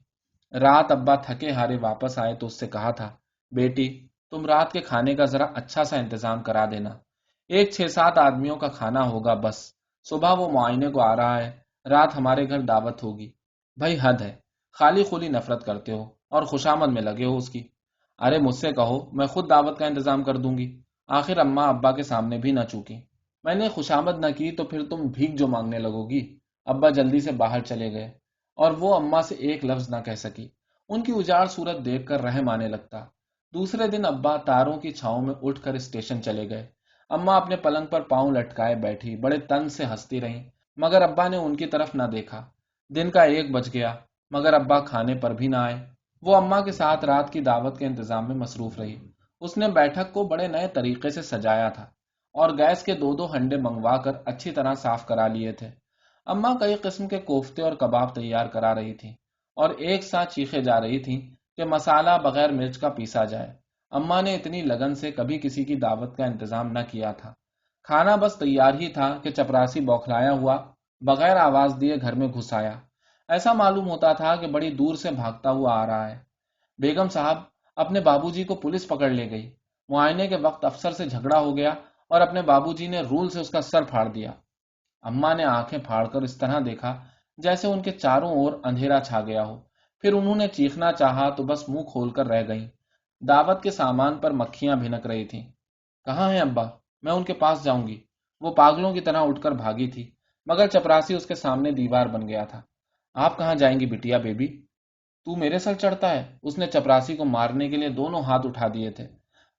رات ابا تھکے ہارے واپس آئے تو اس سے کہا تھا، بیٹی تم رات کے کھانے کا ذرا اچھا سا انتظام کرا دینا، 6-7 آدمیوں کا کھانا ہوگا بس۔ صبح وہ معائنے کو آ رہا ہے، رات ہمارے گھر دعوت ہوگی۔ بھائی حد ہے، خالی خولی نفرت کرتے ہو اور خوشامد میں لگے ہو اس کی۔ ارے مجھ سے کہو، میں خود دعوت کا انتظام کر دوں گی۔ آخر اماں ابا کے سامنے بھی نہ چوکی۔ میں نے خوشامد نہ کی تو پھر تم بھیک جو مانگنے لگو گی۔ ابا جلدی سے باہر چلے گئے، اور وہ اماں سے ایک لفظ نہ کہہ سکی۔ ان کی اجاڑ صورت دیکھ کر رحم آنے لگتا۔ دوسرے دن ابا تاروں کی چھاؤں میں اٹھ کر اسٹیشن چلے گئے۔ اماں اپنے پلنگ پر پاؤں لٹکائے بیٹھی بڑے تن سے ہنستی رہیں، مگر ابا نے ان کی طرف نہ دیکھا۔ دن کا 1 بج گیا، مگر ابا کھانے پر بھی نہ آئے۔ وہ اماں کے ساتھ رات کی دعوت کے انتظام میں مصروف رہی۔ اس نے بیٹھک کو بڑے نئے طریقے سے سجایا تھا، اور گیس کے 2 ہنڈے منگوا کر اچھی طرح صاف کرا لیے تھے۔ اماں کئی قسم کے کوفتے اور کباب تیار کرا رہی تھیں، اور ایک ساتھ چیخے جا رہی تھیں کہ مسالہ بغیر مرچ کا پیسا جائے۔ اماں نے اتنی لگن سے کبھی کسی کی دعوت کا انتظام نہ کیا تھا۔ کھانا بس تیار ہی تھا کہ چپراسی بوکھلایا ہوا بغیر آواز دیے گھر میں گھس آیا۔ ایسا معلوم ہوتا تھا کہ بڑی دور سے بھاگتا ہوا آ رہا ہے۔ بیگم صاحب، اپنے بابو جی کو پولیس پکڑ لے گئی۔ معائنے کے وقت افسر سے جھگڑا ہو گیا اور اپنے بابو جی نے رول سے اس کا سر پھاڑ دیا۔ اماں نے آنکھیں پھاڑ کر اس طرح دیکھا جیسے ان کے چاروں اور اندھیرا چھا گیا ہو۔ پھر انہوں نے چیخنا چاہا تو بس منہ کھول کر رہ گئیں۔ دعوت کے سامان پر مکھیاں بھنک رہی تھیں۔ کہاں ہیں ابا؟ میں ان کے پاس جاؤں گی۔ وہ پاگلوں کی طرح اٹھ کر بھاگی تھی، مگر چپراسی اس کے سامنے دیوار بن گیا تھا۔ آپ کہاں جائیں گی بٹیا بیبی؟ تو میرے سر چڑھتا ہے؟ اس نے چپراسی کو مارنے کے لیے دونوں ہاتھ اٹھا دیے تھے۔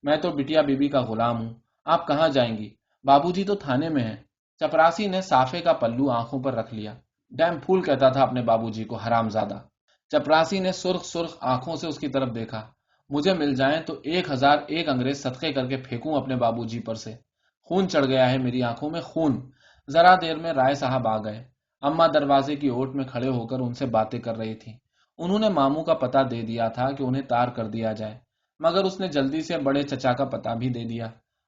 میں تو بٹیا بیبی کا غلام ہوں، آپ کہاں جائیں گی؟ بابو جی تو تھانے میں ہیں۔ چپراسی نے صافے کا پلو آنکھوں پر رکھ لیا۔ ڈیم پھول کہتا تھا اپنے بابو جی کو، حرام زادہ۔ چپراسی نے سرخ سرخ آنکھوں سے اس کی طرف دیکھا۔ مجھے مل جائیں تو 1001 انگریز صدقے کر کے پھینکوں اپنے بابو جی پر سے۔ خون چڑھ گیا ہے میری آنکھوں میں، خون۔ ذرا دیر میں رائے صاحب آ گئے۔ اماں دروازے کی اوٹ میں کھڑے ہو کر ان سے باتیں کر رہی تھیں۔ انہوں نے ماموں کا پتہ دے دیا تھا کہ انہیں تار کر دیا جائے۔ مگر اس نے جلدی سے بڑے چچا کا پتہ بھی دے دیا۔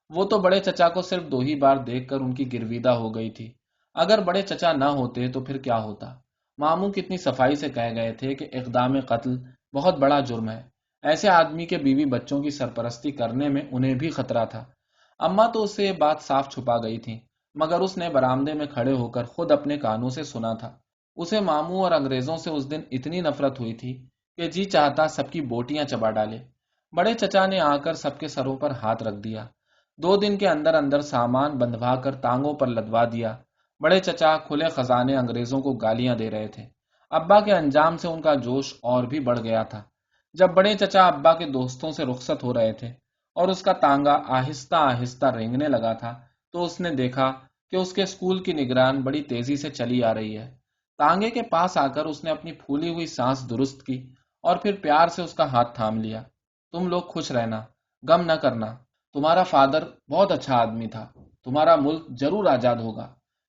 وہ تو بڑے چچا کو صرف 2 ہی بار دیکھ کر ان کی گرویدہ ہو گئی تھی۔ اگر بڑے چچا نہ ہوتے تو پھر کیا ہوتا؟ ماموں کتنی صفائی سے کہہ گئے تھے کہ اقدام قتل بہت بڑا جرم ہے، ایسے آدمی کے بیوی بچوں کی سرپرستی کرنے میں انہیں بھی خطرہ تھا۔ اماں تو اس سے یہ بات صاف چھپا گئی تھی، مگر اس نے برآمدے میں کھڑے ہو کر خود اپنے کانوں سے سنا تھا۔ اسے ماموں اور انگریزوں سے اس دن اتنی نفرت ہوئی تھی کہ جی چاہتا سب کی بوٹیاں چبا ڈالے۔ بڑے چچا نے آ کر سب کے سروں پر ہاتھ رکھ دیا۔ 2 دن کے اندر اندر سامان بندھوا کر ٹانگوں پر لدوا دیا۔ بڑے چچا کھلے خزانے انگریزوں کو گالیاں دے رہے تھے۔ ابا کے انجام سے ان کا جوش اور بھی بڑھ گیا تھا۔ جب بڑے چچا ابا کے دوستوں سے رخصت ہو رہے تھے اور اس کا تانگا آہستہ آہستہ رینگنے لگا تھا تو اس نے دیکھا کہ اس کے اسکول کی نگران بڑی تیزی سے چلی آ رہی ہے۔ تانگے کے پاس آ کر اس نے اپنی پھولی ہوئی سانس درست کی اور پھر پیار سے اس کا ہاتھ تھام لیا۔ تم لوگ خوش رہنا، غم نہ کرنا، تمہارا فادر بہت اچھا آدمی تھا، تمہارا ملک ضرور آزاد ہوگا۔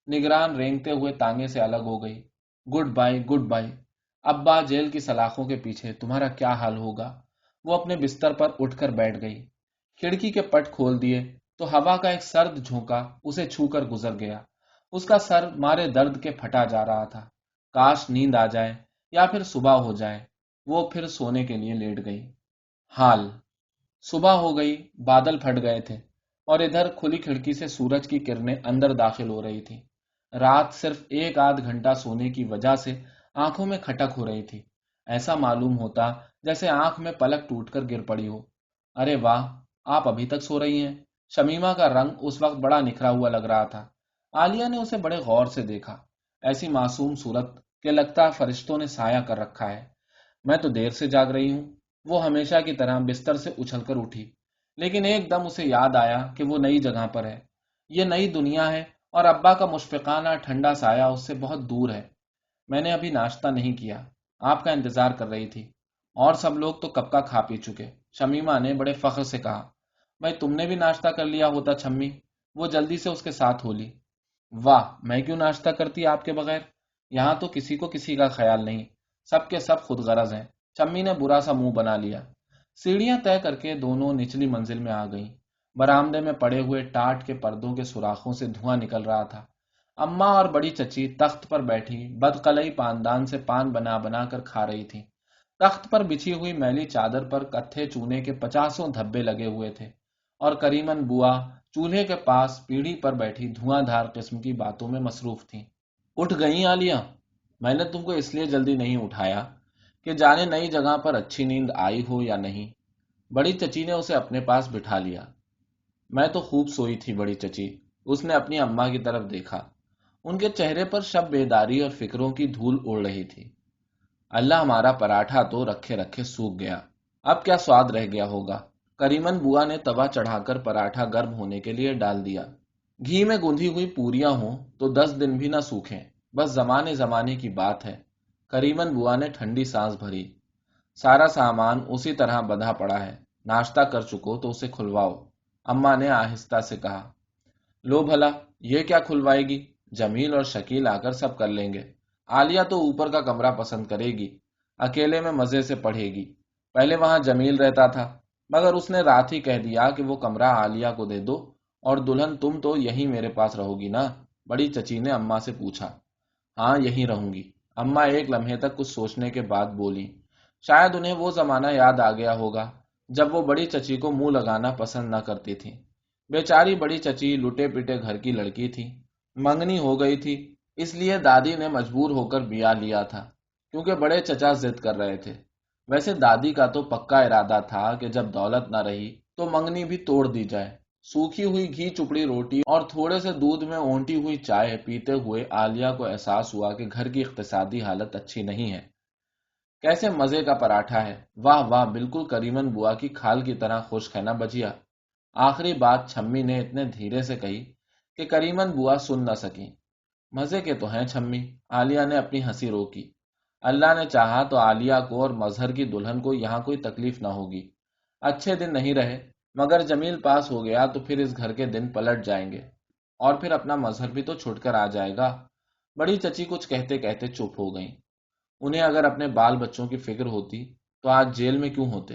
نگران رینگتے ہوئے تانگے سے الگ ہو گئی۔ گڈ بائی، گڈ بائی ابا، جیل کی سلاخوں کے پیچھے تمہارا کیا حال ہوگا۔ وہ اپنے بستر پر اٹھ کر بیٹھ گئی۔ کھڑکی کے پٹ کھول دیے تو ہوا کا ایک سرد جھونکا اسے چھو کر گزر گیا۔ اس کا سر مارے درد کے پھٹا جا رہا تھا۔ کاش نیند آ جائے یا پھر صبح ہو جائے۔ وہ پھر سونے کے لیے لیٹ گئی۔ حال صبح ہو گئی، بادل پھٹ گئے تھے اور ادھر کھلی کھڑکی سے سورج کی کرنیں اندر داخل ہو رہی تھی۔ رات صرف 1 آدھ گھنٹہ سونے کی وجہ سے آنکھوں میں کھٹک ہو رہی تھی۔ ایسا معلوم ہوتا جیسے آنکھ میں پلک ٹوٹ کر گر پڑی ہو۔ ارے واہ، آپ ابھی تک سو رہی ہیں؟ شمیمہ کا رنگ اس وقت بڑا نکھرا ہوا لگ رہا تھا۔ عالیہ نے اسے بڑے غور سے دیکھا، ایسی معصوم صورت کہ لگتا فرشتوں نے سایہ کر رکھا ہے۔ میں تو دیر سے جاگ رہی ہوں۔ وہ ہمیشہ کی طرح بستر سے اچھل کر اٹھی، لیکن ایک دم اسے یاد آیا کہ وہ نئی جگہ پر ہے، یہ نئی دنیا ہے اور ابا کا مشفقانہ ٹھنڈا سایہ اس سے بہت دور ہے۔ میں نے ابھی ناشتہ نہیں کیا، آپ کا انتظار کر رہی تھی۔ اور سب لوگ تو کب کا کھا پی چکے، شمیمہ نے بڑے فخر سے کہا۔ بھائی تم نے بھی ناشتہ کر لیا ہوتا چھمی، وہ جلدی سے اس کے ساتھ ہو لی۔ واہ، میں کیوں ناشتہ کرتی آپ کے بغیر؟ یہاں تو کسی کو کسی کا خیال نہیں، سب کے سب خود غرض ہیں۔ چمی نے برا سا منہ بنا لیا۔ سیڑھیاں طے کر کے دونوں نچلی منزل میں آ گئیں۔ برآمدے میں پڑے ہوئے ٹاٹ کے پردوں کے سوراخوں سے دھواں نکل رہا تھا۔ اماں اور بڑی چچی تخت پر بیٹھی بدقلئی پاندان سے پان بنا بنا کر کھا رہی تھی۔ تخت پر بچھی ہوئی میلی چادر پر کتھے چونے کے 50 دھبے لگے ہوئے تھے اور کریمن بوا چولہے کے پاس پیڑھی پر بیٹھی دھواں دھار قسم کی باتوں میں مصروف تھیں۔ اٹھ گئیں عالیہ؟ میں نے تم کو اس لیے جلدی نہیں اٹھایا کہ جانے نئی جگہ پر اچھی نیند آئی ہو یا نہیں۔ بڑی چچی نے اسے اپنے پاس بٹھا لیا۔ میں تو خوب سوئی تھی بڑی چچی، اس نے اپنی اماں کی طرف دیکھا۔ ان کے چہرے پر شب بیداری اور فکروں کی دھول اڑ رہی تھی۔ اللہ، ہمارا پراٹھا تو رکھے رکھے سوکھ گیا، اب کیا سواد رہ گیا ہوگا۔ کریمن بوا نے توا چڑھا کر پراٹھا گرم ہونے کے لیے ڈال دیا۔ گھی میں گندھی ہوئی پوریاں ہوں تو 10 دن بھی نہ سوکھیں، بس زمانے زمانے کی بات ہے۔ کریمن بوا نے ٹھنڈی سانس بھری۔ سارا سامان اسی طرح بندھا پڑا ہے، ناشتہ کر چکو تو اسے کھلواؤ، اماں نے آہستہ سے کہا۔ لو بھلا، یہ کیا کھلوائے گی؟ جمیل اور شکیل آ کر سب کر لیں گے۔ عالیہ تو اوپر کا کمرہ پسند کرے گی، اکیلے میں مزے سے پڑھے گی۔ پہلے وہاں جمیل رہتا تھا، مگر اس نے رات ہی کہہ دیا کہ وہ کمرہ عالیہ کو دے دو، اور دلہن تم تو یہیں میرے پاس رہو گی نا؟ بڑی چچی نے اماں سے پوچھا۔ ہاں، یہیں رہوں گی، اماں ایک لمحے تک کچھ سوچنے کے بعد بولی۔ شاید انہیں وہ زمانہ یاد آ گیا ہوگا جب وہ بڑی چچی کو منہ لگانا پسند نہ کرتی تھی۔ بیچاری بڑی چچی لٹے پٹے گھر کی لڑکی تھی، منگنی ہو گئی تھی، اس لیے دادی نے مجبور ہو کر بیاہ لیا تھا، کیونکہ بڑے چچا ضد کر رہے تھے۔ ویسے دادی کا تو پکا ارادہ تھا کہ جب دولت نہ رہی تو منگنی بھی توڑ دی جائے۔ سوکھی ہوئی گھی چپڑی روٹی اور تھوڑے سے دودھ میں اونٹی ہوئی چائے پیتے ہوئے عالیہ کو احساس ہوا کہ گھر کی اقتصادی حالت اچھی نہیں ہے۔ کیسے مزے کا پراٹھا ہے، واہ واہ، بالکل کریمن بوا کی کھال کی طرح خشک ہے نا بجیا۔ آخری بات چھمی نے اتنے دھیرے سے کہی کہ کریمن بوا سن نہ سکی۔ مزے کے تو ہیں چھمی، عالیہ نے اپنی ہنسی روکی۔ اللہ نے چاہا تو عالیہ کو اور مظہر کی دلہن کو یہاں کوئی تکلیف نہ ہوگی۔ اچھے دن نہیں رہے، مگر جمیل پاس ہو گیا تو پھر اس گھر کے دن پلٹ جائیں گے، اور پھر اپنا مظہر بھی تو چھٹ کر آ جائے گا۔ بڑی چچی کچھ کہتے کہتے چپ ہو گئیں۔ انہیں اگر اپنے بال بچوں کی فکر ہوتی تو آج جیل میں کیوں ہوتے؟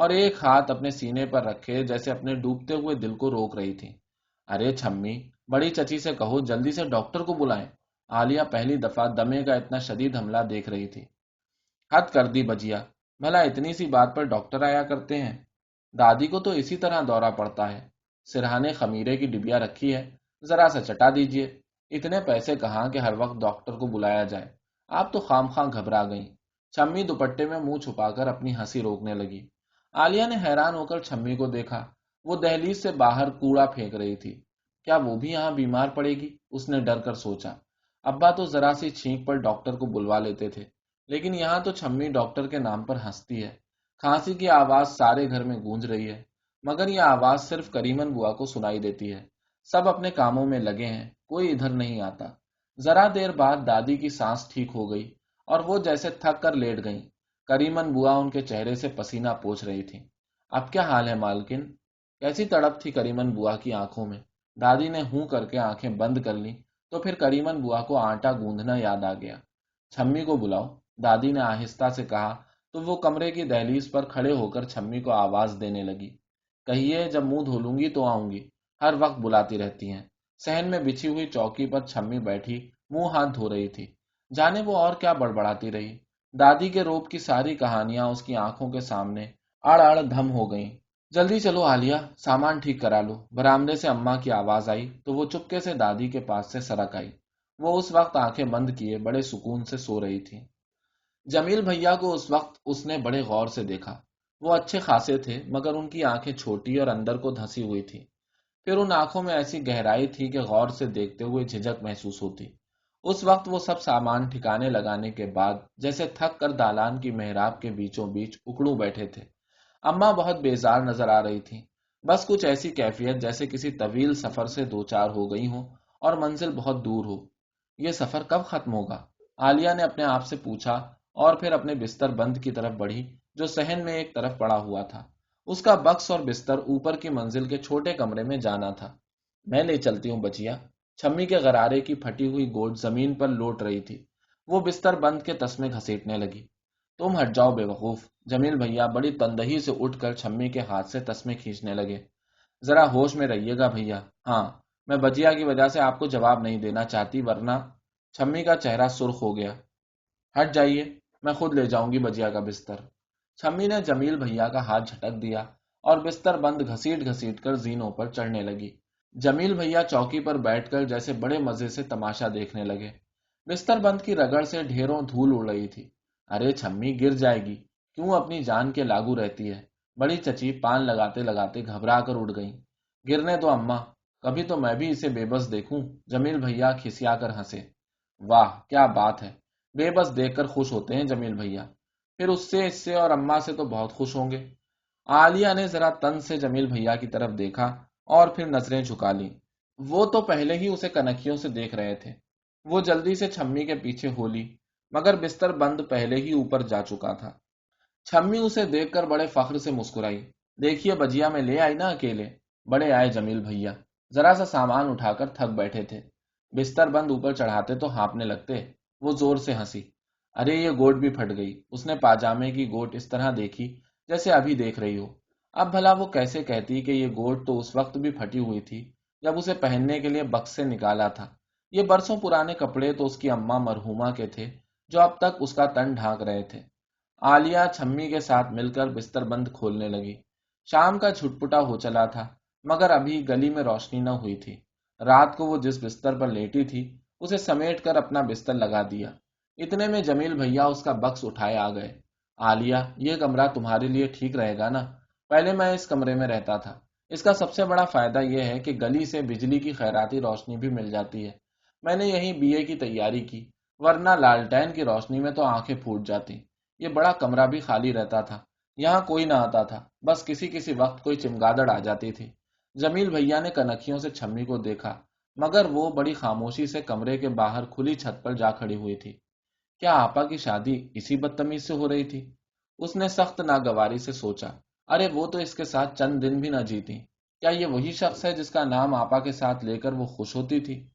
اور ایک ہاتھ اپنے سینے پر رکھے جیسے اپنے ڈوبتے ہوئے دل کو روک رہی تھی۔ ارے چھمی، بڑی چچی سے کہو جلدی سے ڈاکٹر کو بلائیں۔ عالیہ پہلی دفعہ دمے کا اتنا شدید حملہ دیکھ رہی تھی۔ حد کر دی بجیا، بھلا اتنی سی بات پر ڈاکٹر آیا کرتے ہیں؟ دادی کو تو اسی طرح دورہ پڑتا ہے۔ سرہانے خمیرے کی ڈبیا رکھی ہے، ذرا سا چٹا دیجئے۔ اتنے پیسے کہاں کہ ہر وقت ڈاکٹر کو بلایا جائے۔ آپ تو خام خواہ گھبرا گئیں۔ چھمی دوپٹے میں منہ چھپا کر اپنی ہنسی روکنے لگی۔ عالیہ نے حیران ہو کر چھمی کو دیکھا۔ وہ دہلیز سے باہر کوڑا پھینک رہی تھی۔ کیا وہ بھی یہاں بیمار پڑے گی؟ اس نے ڈر کر سوچا۔ ابا تو ذرا سی چھینک پر ڈاکٹر کو بلوا لیتے تھے، لیکن یہاں تو چھمی ڈاکٹر کے نام پر ہنستی ہے۔ کھانسی کی آواز سارے گھر میں گونج رہی ہے، مگر یہ آواز صرف کریمن بوا کو سنائی دیتی ہے۔ سب اپنے کاموں میں لگے ہیں، کوئی ادھر نہیں آتا۔ ذرا دیر بعد دادی کی سانس ٹھیک ہو گئی اور وہ جیسے تھک کر لیٹ گئیں۔ کریمن بوا ان کے چہرے سے پسینہ پوچھ رہی تھی۔ اب کیا حال ہے مالکن؟ کیسی تڑپ تھی کریمن بوا کی آنکھوں میں۔ دادی نے ہوں کر کے آنکھیں بند کر لی تو پھر کریمن بوا کو آٹا گوندھنا یاد آ گیا۔ چھمی کو بلاؤ، دادی نے آہستہ سے کہا تو وہ کمرے کی دہلیز پر کھڑے ہو کر چھمی کو آواز دینے لگی۔ کہیے جب منہ دھو لوں گی تو آؤں گی، ہر وقت بلاتی رہتی ہیں۔ صحن میں بچھی ہوئی چوکی پر چھمی بیٹھی منہ ہاتھ دھو رہی تھی، جانے وہ اور کیا بڑبڑاتی رہی۔ دادی کے روب کی ساری کہانیاں اس کی آنکھوں کے سامنے اڑ اڑ دھم ہو گئیں۔ جلدی چلو عالیہ، سامان ٹھیک کرا لو۔ برآمدے سے اماں کی آواز آئی تو وہ چپکے سے دادی کے پاس سے سرک آئی۔ وہ اس وقت آنکھیں بند کیے بڑے سکون سے سو رہی تھی۔ جمیل بھیا کو اس وقت اس نے بڑے غور سے دیکھا۔ وہ اچھے خاصے تھے، مگر ان کی آنکھیں چھوٹی اور اندر کو دھسی ہوئی تھی۔ پھر ان آنکھوں میں ایسی گہرائی تھی کہ غور سے دیکھتے ہوئے جھجک محسوس ہوتی۔ اس وقت وہ سب سامان ٹھکانے لگانے کے بعد جیسے تھک کر دالان کی محراب کے بیچوں بیچ اکڑوں بیٹھے تھے۔ اماں بہت بیزار نظر آ رہی تھی، بس کچھ ایسی کیفیت جیسے کسی طویل سفر سے دوچار ہو گئی ہوں اور منزل بہت دور ہو۔ یہ سفر کب ختم ہوگا؟ عالیہ نے اپنے آپ سے پوچھا اور پھر اپنے بستر بند کی طرف بڑھی جو صحن میں ایک طرف پڑا ہوا تھا۔ اس کا بکس اور بستر اوپر کی منزل کے چھوٹے کمرے میں جانا تھا۔ میں لے چلتی ہوں بچیا۔ چھمی کے غرارے کی پھٹی ہوئی گوٹ زمین پر لوٹ رہی تھی۔ وہ بستر بند کے تسمے گھسیٹنے لگی۔ تم ہٹ جاؤ بے وقوف۔ جمیل بھیا بڑی تندہی سے اٹھ کر چھمی کے ہاتھ سے تسمے کھینچنے لگے۔ ذرا ہوش میں رہیے گا بھیا۔ ہاں، میں بجیا کی وجہ سے آپ کو جواب نہیں دینا چاہتی، ورنہ… چھمی کا چہرہ سرخ ہو گیا۔ ہٹ جائیے، میں خود لے جاؤں گی بجیا کا بستر۔ چھمی نے جمیل بھیا کا ہاتھ جھٹک دیا اور بستر بند گھسیٹ گھسیٹ کر زینوں پر چڑھنے لگی۔ جمیل بھیا چوکی پر بیٹھ کر جیسے بڑے مزے سے تماشا دیکھنے لگے۔ بستر بند کی رگڑ سے ڈھیروں دھول اڑ رہی تھی۔ ارے چھمی گر جائے گی، کیوں اپنی جان کے لاگو رہتی ہے؟ بڑی چچی پان لگاتے لگاتے گھبرا کر اڑ گئیں۔ گرنے دو اماں، کبھی تو میں بھی اسے بے بس دیکھوں۔ جمیل بھیا کھسیا کر ہنسے۔ واہ کیا بات ہے، بے بس دیکھ کر خوش ہوتے ہیں جمیل بھیا؟ پھر اس سے اور اماں سے تو بہت خوش ہوں گے۔ عالیہ نے ذرا تن سے جمیل بھیا کی طرف دیکھا اور پھر نظریں جھکا لیں۔ وہ تو پہلے ہی اسے کنکھیوں سے دیکھ رہے تھے۔ وہ جلدی سے چھمی کے پیچھے ہو لی، مگر بستر بند پہلے ہی اوپر جا چکا تھا۔ چھمی اسے دیکھ کر بڑے فخر سے مسکرائی۔ دیکھیے بجیا میں لے آئی نا اکیلے۔ بڑے آئے جمیل بھیا، ذرا سا سامان اٹھا کر تھک بیٹھے تھے۔ بستر بند اوپر چڑھاتے تو ہانپنے لگتے۔ وہ زور سے ہنسی۔ ارے یہ گوٹ بھی پھٹ گئی۔ اس نے پاجامے کی گوٹ اس طرح دیکھی جیسے ابھی دیکھ رہی ہو۔ اب بھلا وہ کیسے کہتی کہ یہ گوٹ تو اس وقت بھی پھٹی ہوئی تھی جب اسے پہننے کے لیے بکس سے نکالا تھا۔ یہ برسوں پرانے کپڑے تو اس کی اماں مرحومہ کے تھے جو اب تک اس کا تن ڈھانک رہے تھے۔ عالیہ چھمی کے ساتھ مل کر بستر بند کھولنے لگی۔ شام کا چھٹپٹا ہو چلا تھا، مگر ابھی گلی میں روشنی نہ ہوئی تھی۔ رات کو وہ جس بستر پر لیٹی تھی اسے سمیٹ کر اپنا بستر لگا دیا۔ اتنے میں جمیل بھیا اس کا بکس اٹھائے آ گئے۔ عالیہ، یہ کمرہ تمہارے لیے ٹھیک رہے گا نا؟ پہلے میں اس کمرے میں رہتا تھا۔ اس کا سب سے بڑا فائدہ یہ ہے کہ گلی سے بجلی کی خیراتی روشنی بھی مل جاتی ہے۔ میں نے یہیں بی اے کی تیاری کی، ورنہ لالٹین کی روشنی میں تو آنکھیں پھوٹ جاتی۔ یہ بڑا کمرہ بھی خالی رہتا تھا، یہاں کوئی نہ آتا تھا، بس کسی کسی وقت کوئی چمگادڑ آ جاتی تھی۔ جمیل بھیا نے کنکھیوں سے چھمی کو دیکھا، مگر وہ بڑی خاموشی سے کمرے کے باہر کھلی چھت پر جا کھڑی ہوئی تھی۔ کیا آپا کی شادی اسی بدتمیز سے ہو رہی تھی؟ اس نے سخت ناگواری سے سوچا۔ ارے وہ تو اس کے ساتھ چند دن بھی نہ جیتی۔ کیا یہ وہی شخص ہے جس کا نام آپا کے ساتھ لے کر وہ خوش ہوتی تھی؟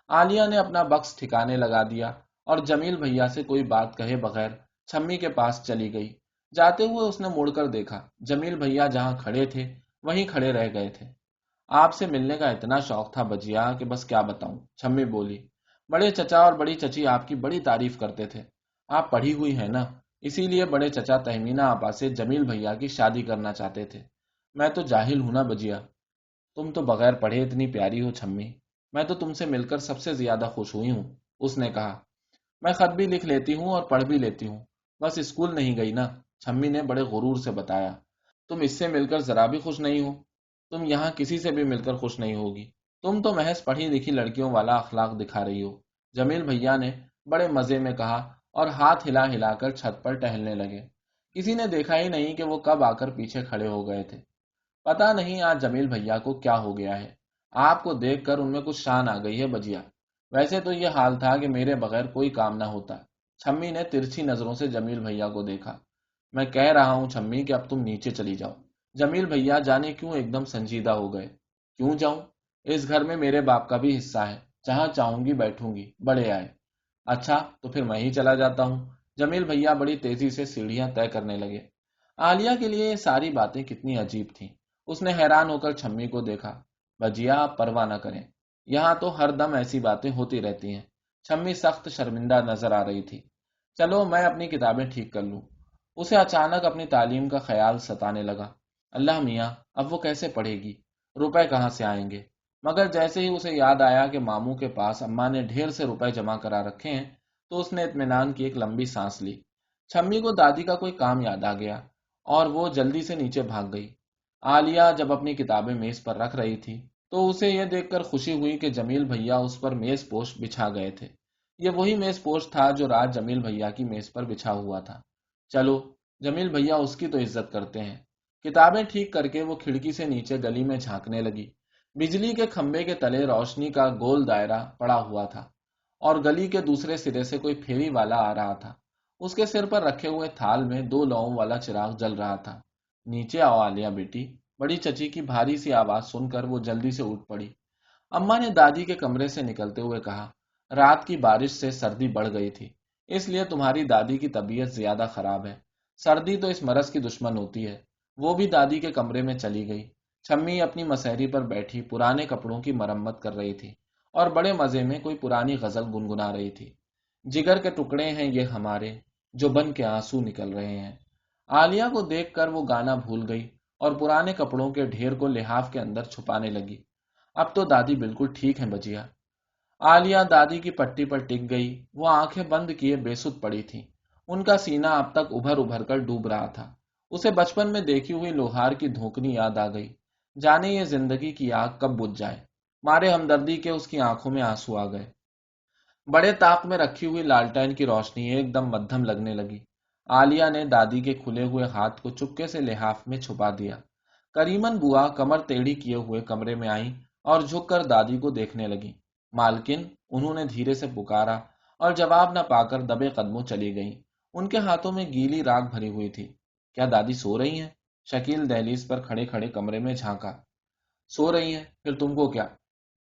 عالیہ نے اپنا بکس ٹھکانے لگا دیا اور جمیل بھیا سے کوئی بات کہے بغیر چھمی کے پاس چلی گئی۔ جاتے ہوئے اس نے مڑ کر دیکھا، جمیل بھیا جہاں کھڑے تھے وہیں کھڑے رہ گئے تھے۔ آپ سے ملنے کا اتنا شوق تھا بجیا کہ بس کیا بتاؤں، چھمی بولی۔ بڑے چچا اور بڑی چچی آپ کی بڑی تعریف کرتے تھے۔ آپ پڑھی ہوئی ہیں نا، اسی لیے بڑے چچا تہمینہ آپا سے جمیل بھیا کی شادی کرنا چاہتے تھے۔ میں تو جاہل ہوں نا بجیا، تم تو بغیر پڑھے اتنی پیاری ہو چھمی، میں تو تم سے مل کر سب سے زیادہ خوش ہوئی ہوں، اس نے کہا۔ میں خط بھی لکھ لیتی ہوں اور پڑھ بھی لیتی ہوں، بس اسکول نہیں گئی نا، چھمی نے بڑے غرور سے بتایا۔ تم اس سے مل کر ذرا بھی خوش نہیں ہو؟ تم یہاں کسی سے بھی مل کر خوش نہیں ہوگی، تم تو محض پڑھی لکھی لڑکیوں والا اخلاق دکھا رہی ہو، جمیل بھیا نے بڑے مزے میں کہا اور ہاتھ ہلا ہلا کر چھت پر ٹہلنے لگے۔ کسی نے دیکھا ہی نہیں کہ وہ کب آ کر پیچھے کھڑے ہو گئے تھے۔ پتا نہیں آج جمیل بھیا کو کیا ہو گیا ہے، آپ کو دیکھ کر ان میں کچھ شان آ گئی ہے بجیا۔ ویسے تو یہ حال تھا کہ میرے بغیر کوئی کام نہ ہوتا۔ چھمی نے ترچھی نظروں سے جمیل بھیا کو دیکھا۔ میں کہہ رہا ہوں چھمی کہ اب تم نیچے چلی جاؤ۔ جمیل بھیا جانے کیوں ایک دم سنجیدہ ہو گئے۔ کیوں جاؤں؟ اس گھر میں میرے باپ کا بھی حصہ ہے، جہاں چاہوں گی بیٹھوں گی، بڑے آئے۔ اچھا تو پھر میں ہی چلا جاتا ہوں۔ جمیل بھیا بڑی تیزی سے سیڑھیاں طے کرنے لگے۔ عالیہ کے لیے یہ ساری باتیں کتنی عجیب تھیں۔ اس نے حیران ہو کر چھمی کو دیکھا۔ بجیا آپ پرواہ نہ کریں، یہاں تو ہر دم ایسی باتیں ہوتی رہتی ہیں۔ چھمی سخت شرمندہ نظر آ رہی تھی۔ چلو میں اپنی کتابیں ٹھیک کر لوں۔ اسے اچانک اپنی تعلیم کا خیال ستانے لگا۔ اللہ میاں، اب وہ کیسے پڑھے گی؟ روپے کہاں سے آئیں گے؟ مگر جیسے ہی اسے یاد آیا کہ ماموں کے پاس اماں نے ڈھیر سے روپے جمع کرا رکھے ہیں تو اس نے اطمینان کی ایک لمبی سانس لی۔ چھمی کو دادی کا کوئی کام یاد آ گیا اور وہ جلدی سے نیچے بھاگ گئی۔ عالیہ جب اپنی کتابیں میز پر رکھ رہی تھی تو اسے یہ دیکھ کر خوشی ہوئی کہ جمیل بھیا اس پر میز پوش بچھا گئے تھے۔ یہ وہی میز پوش تھا جو رات جمیل بھیا کی میز پر بچھا ہوا تھا۔ چلو، جمیل بھیا اس کی تو عزت کرتے ہیں۔ کتابیں ٹھیک کر کے وہ کھڑکی سے نیچے گلی میں جھانکنے لگی۔ بجلی کے کھمبے کے تلے روشنی کا گول دائرہ پڑا ہوا تھا اور گلی کے دوسرے سرے سے کوئی پھیری والا آ رہا تھا۔ اس کے سر پر رکھے ہوئے تھال میں 2 لوؤں والا چراغ جل رہا تھا۔ نیچے آؤ عالیہ بیٹی، بڑی چچی کی بھاری سی آواز سن کر وہ جلدی سے اٹھ پڑی۔ اماں نے دادی کے کمرے سے نکلتے ہوئے کہا، رات کی بارش سے سردی بڑھ گئی تھی، اس لیے تمہاری دادی کی طبیعت زیادہ خراب ہے۔ سردی تو اس مرض کی دشمن ہوتی ہے۔ وہ بھی دادی کے کمرے میں چلی گئی۔ چھمی اپنی مسہری پر بیٹھی پرانے کپڑوں کی مرمت کر رہی تھی اور بڑے مزے میں کوئی پرانی غزل گنگنا رہی تھی۔ جگر کے ٹکڑے ہیں یہ ہمارے، جو بن کے آنسو نکل رہے ہیں۔ عالیہ کو دیکھ کر وہ گانا بھول گئی اور پرانے کپڑوں کے ڈھیر کو لحاف کے اندر چھپانے لگی۔ اب تو دادی بالکل ٹھیک ہیں بجیا۔ عالیہ دادی کی پٹی پر ٹک گئی۔ وہ آنکھیں بند کیے بے سدھ پڑی تھی۔ ان کا سینہ اب تک ابھر ابھر کر ڈوب رہا تھا۔ اسے بچپن میں دیکھی ہوئی لوہار کی دھوکنی یاد آ گئی۔ جانے یہ زندگی کی آگ کب بجھ جائے۔ مارے ہمدردی کے اس کی آنکھوں میں آنسو آ گئے۔ بڑے طاق میں رکھی ہوئی لالٹین کی روشنی ایک دم مدھم لگنے لگی۔ عالیہ نے دادی کے کھلے ہوئے ہاتھ کو چپکے سے لحاف میں چھپا دیا۔ کریمن بوا کمر ٹیڑھی کیے ہوئے کمرے میں آئیں اور جھک کر دادی کو دیکھنے لگی۔ مالکن، انہوں نے دھیرے سے پکارا اور جواب نہ پا کر دبے قدموں چلی گئیں۔ ان کے ہاتھوں میں گیلی راکھ بھری ہوئی تھی۔ کیا دادی سو رہی ہیں؟ شکیل دہلیز پر کھڑے کھڑے کمرے میں جھانکا۔ سو رہی ہیں؟ پھر تم کو کیا؟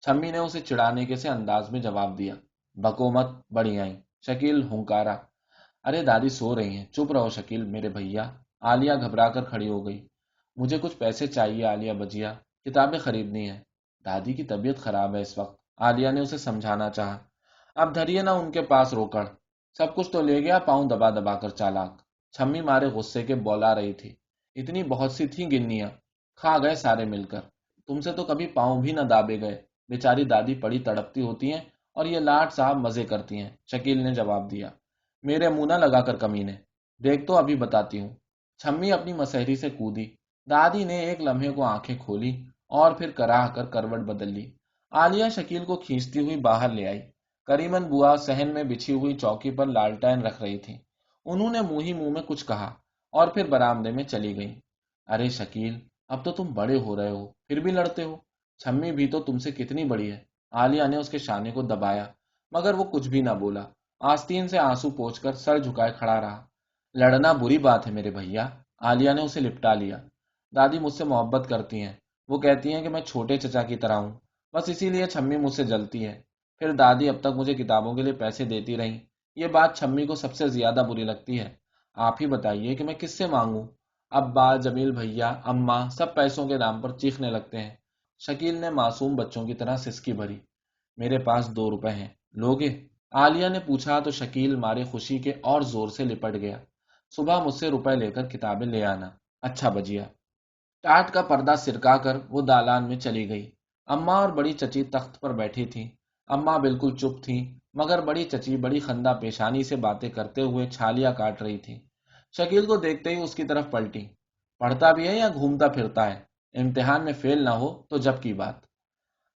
چھمی نے اسے چڑھانے کے سے انداز میں جواب دیا۔ بکو مت، بڑی آئیں، شکیل ہنکارا۔ ارے دادی سو رہی ہیں، چپ رہو شکیل میرے بھیا۔ عالیہ گھبرا کر کھڑی ہو گئی۔ مجھے کچھ پیسے چاہیے عالیہ بجیا، کتابیں خریدنی ہیں۔ دادی کی طبیعت خراب ہے اس وقت، عالیہ نے اسے سمجھانا چاہا۔ اب دھریے نہ ان کے پاس روکڑ، سب کچھ تو لے گیا، پاؤں دبا دبا کر چالاک۔ چھمی مارے غصے کے بولا رہی تھی۔ اتنی بہت سی تھیں گنیاں، کھا گئے سارے مل کر۔ تم سے تو کبھی پاؤں بھی نہ دابے گئے۔ بیچاری دادی پڑی تڑپتی ہوتی ہیں اور یہ لاٹ صاحب مزے کرتی ہیں، شکیل نے جواب دیا۔ میرے منہ نہ لگا کر کمینے، دیکھ تو ابھی بتاتی ہوں۔ چھمی اپنی مسہری سے کودی۔ دادی نے ایک لمحے کو آنکھیں کھولی اور پھر کراہ کر کروٹ بدل لی۔ عالیہ شکیل کو کھینچتی ہوئی باہر لے آئی۔ کریمن بوا صحن میں بچھی ہوئی چوکی پر لالٹین رکھ رہی تھی۔ انہوں نے منہ ہی منہ میں کچھ کہا اور پھر برآمدے میں چلی گئی۔ ارے شکیل، اب تو تم بڑے ہو رہے ہو، پھر بھی لڑتے ہو۔ چھمی بھی تو تم سے کتنی بڑی ہے۔ عالیہ نے اس کے شانے کو دبایا مگر وہ کچھ بھی نہ بولا۔ آستین سے آنسو پوچھ کر سر جھکائے کھڑا رہا۔ لڑنا بری بات ہے میرے بھیا، عالیہ نے اسے لپٹا لیا۔ دادی مجھ سے محبت کرتی ہیں، وہ کہتی ہیں کہ میں چھوٹے چچا کی طرح ہوں، بس اسی لیے چھمی مجھ سے جلتی ہے۔ پھر دادی اب تک مجھے کتابوں کے لیے پیسے دیتی رہیں، یہ بات چھمی کو سب سے زیادہ بری لگتی ہے۔ آپ ہی بتائیے کہ میں کس سے مانگوں؟ ابا، جمیل بھیا، اماں سب پیسوں کے نام پر چیخنے لگتے ہیں۔ شکیل نے معصوم بچوں کی طرح سسکی بھری۔ میرے پاس 2 روپے ہیں، لوگے؟ عالیہ نے پوچھا تو شکیل مارے خوشی کے اور زور سے لپٹ گیا۔ صبح مجھ سے روپے لے کر کتابیں لے آنا۔ اچھا بجیا۔ ٹاٹ کا پردہ سرکا کر وہ دالان میں چلی گئی۔ اماں اور بڑی چچی تخت پر بیٹھی تھیں۔ اماں بالکل چپ تھیں، مگر بڑی چچی بڑی خندہ پیشانی سے باتیں کرتے ہوئے چھالیاں کاٹ رہی تھی۔ شکیل کو دیکھتے ہی اس کی طرف پلٹی۔ پڑھتا بھی ہے یا گھومتا پھرتا ہے؟ امتحان میں فیل نہ ہو تو جب کی بات۔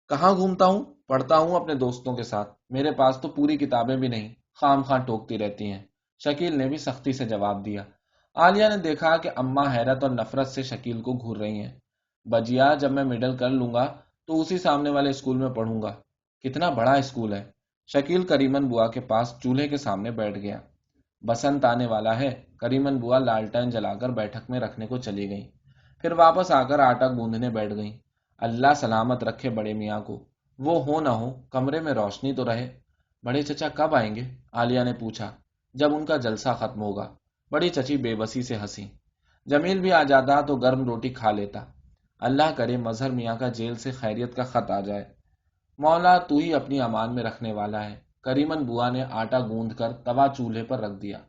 کہاں گھومتا ہوں؟ پڑھتا ہوں اپنے دوستوں کے ساتھ، میرے پاس تو پوری کتابیں بھی نہیں، خام خواہ ٹوکتی رہتی ہیں۔ شکیل نے بھی سختی سے جواب دیا۔ عالیہ نے دیکھا کہ اماں حیرت اور نفرت سے شکیل کو گھور رہی ہیں۔ بجیا، جب میں مڈل کر لوں گا تو اسی سامنے والے اسکول میں پڑھوں گا۔ کتنا بڑا اسکول ہے؟ شکیل کریمن بوا کے پاس چولہے کے سامنے بیٹھ گیا۔ بسنت آنے والا ہے۔ کریمن بوا لالٹین جلا کر بیٹھک میں رکھنے کو چلی گئیں، پھر واپس آ کر آٹا گوندھنے بیٹھ گئیں۔ اللہ سلامت رکھے بڑے میاں کو، وہ ہو نہ ہو کمرے میں روشنی تو رہے۔ بڑے چچا کب آئیں گے؟ عالیہ نے پوچھا۔ جب ان کا جلسہ ختم ہوگا۔ بڑی چچی بے بسی سے ہنسی۔ جمیل بھی آ جاتا تو گرم روٹی کھا لیتا۔ اللہ کرے مظہر میاں کا جیل سے خیریت کا خط آ جائے۔ مولا تو ہی اپنی امان میں رکھنے والا ہے۔ کریمن بوا نے آٹا گوندھ کر توا چولہے پر رکھ دیا۔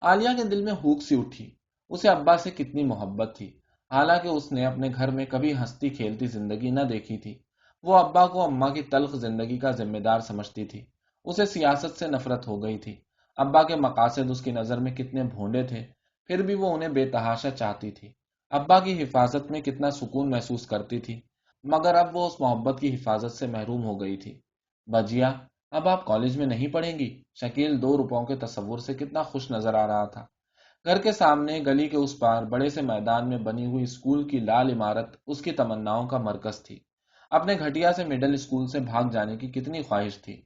عالیہ کے دل میں ہوک سی اٹھی۔ اسے ابا سے کتنی محبت تھی، حالانکہ اس نے اپنے گھر میں کبھی ہنستی کھیلتی زندگی نہ دیکھی تھی۔ وہ ابا کو اماں کی تلخ زندگی کا ذمہ دار سمجھتی تھی۔ اسے سیاست سے نفرت ہو گئی تھی۔ ابا کے مقاصد اس کی نظر میں کتنے بھونڈے تھے، پھر بھی وہ انہیں بے تحاشا چاہتی تھی۔ ابا کی حفاظت میں کتنا سکون محسوس کرتی تھی، مگر اب وہ اس محبت کی حفاظت سے محروم ہو گئی تھی۔ بجیا، اب آپ کالج میں نہیں پڑھیں گی؟ شکیل 2 روپوں کے تصور سے کتنا خوش نظر آ رہا تھا۔ گھر کے سامنے گلی کے اس پار بڑے سے میدان میں بنی ہوئی اسکول کی لال عمارت اس کی تمناؤں کا مرکز تھی۔ اپنے گھٹیا سے مڈل اسکول سے بھاگ جانے کی کتنی خواہش تھی۔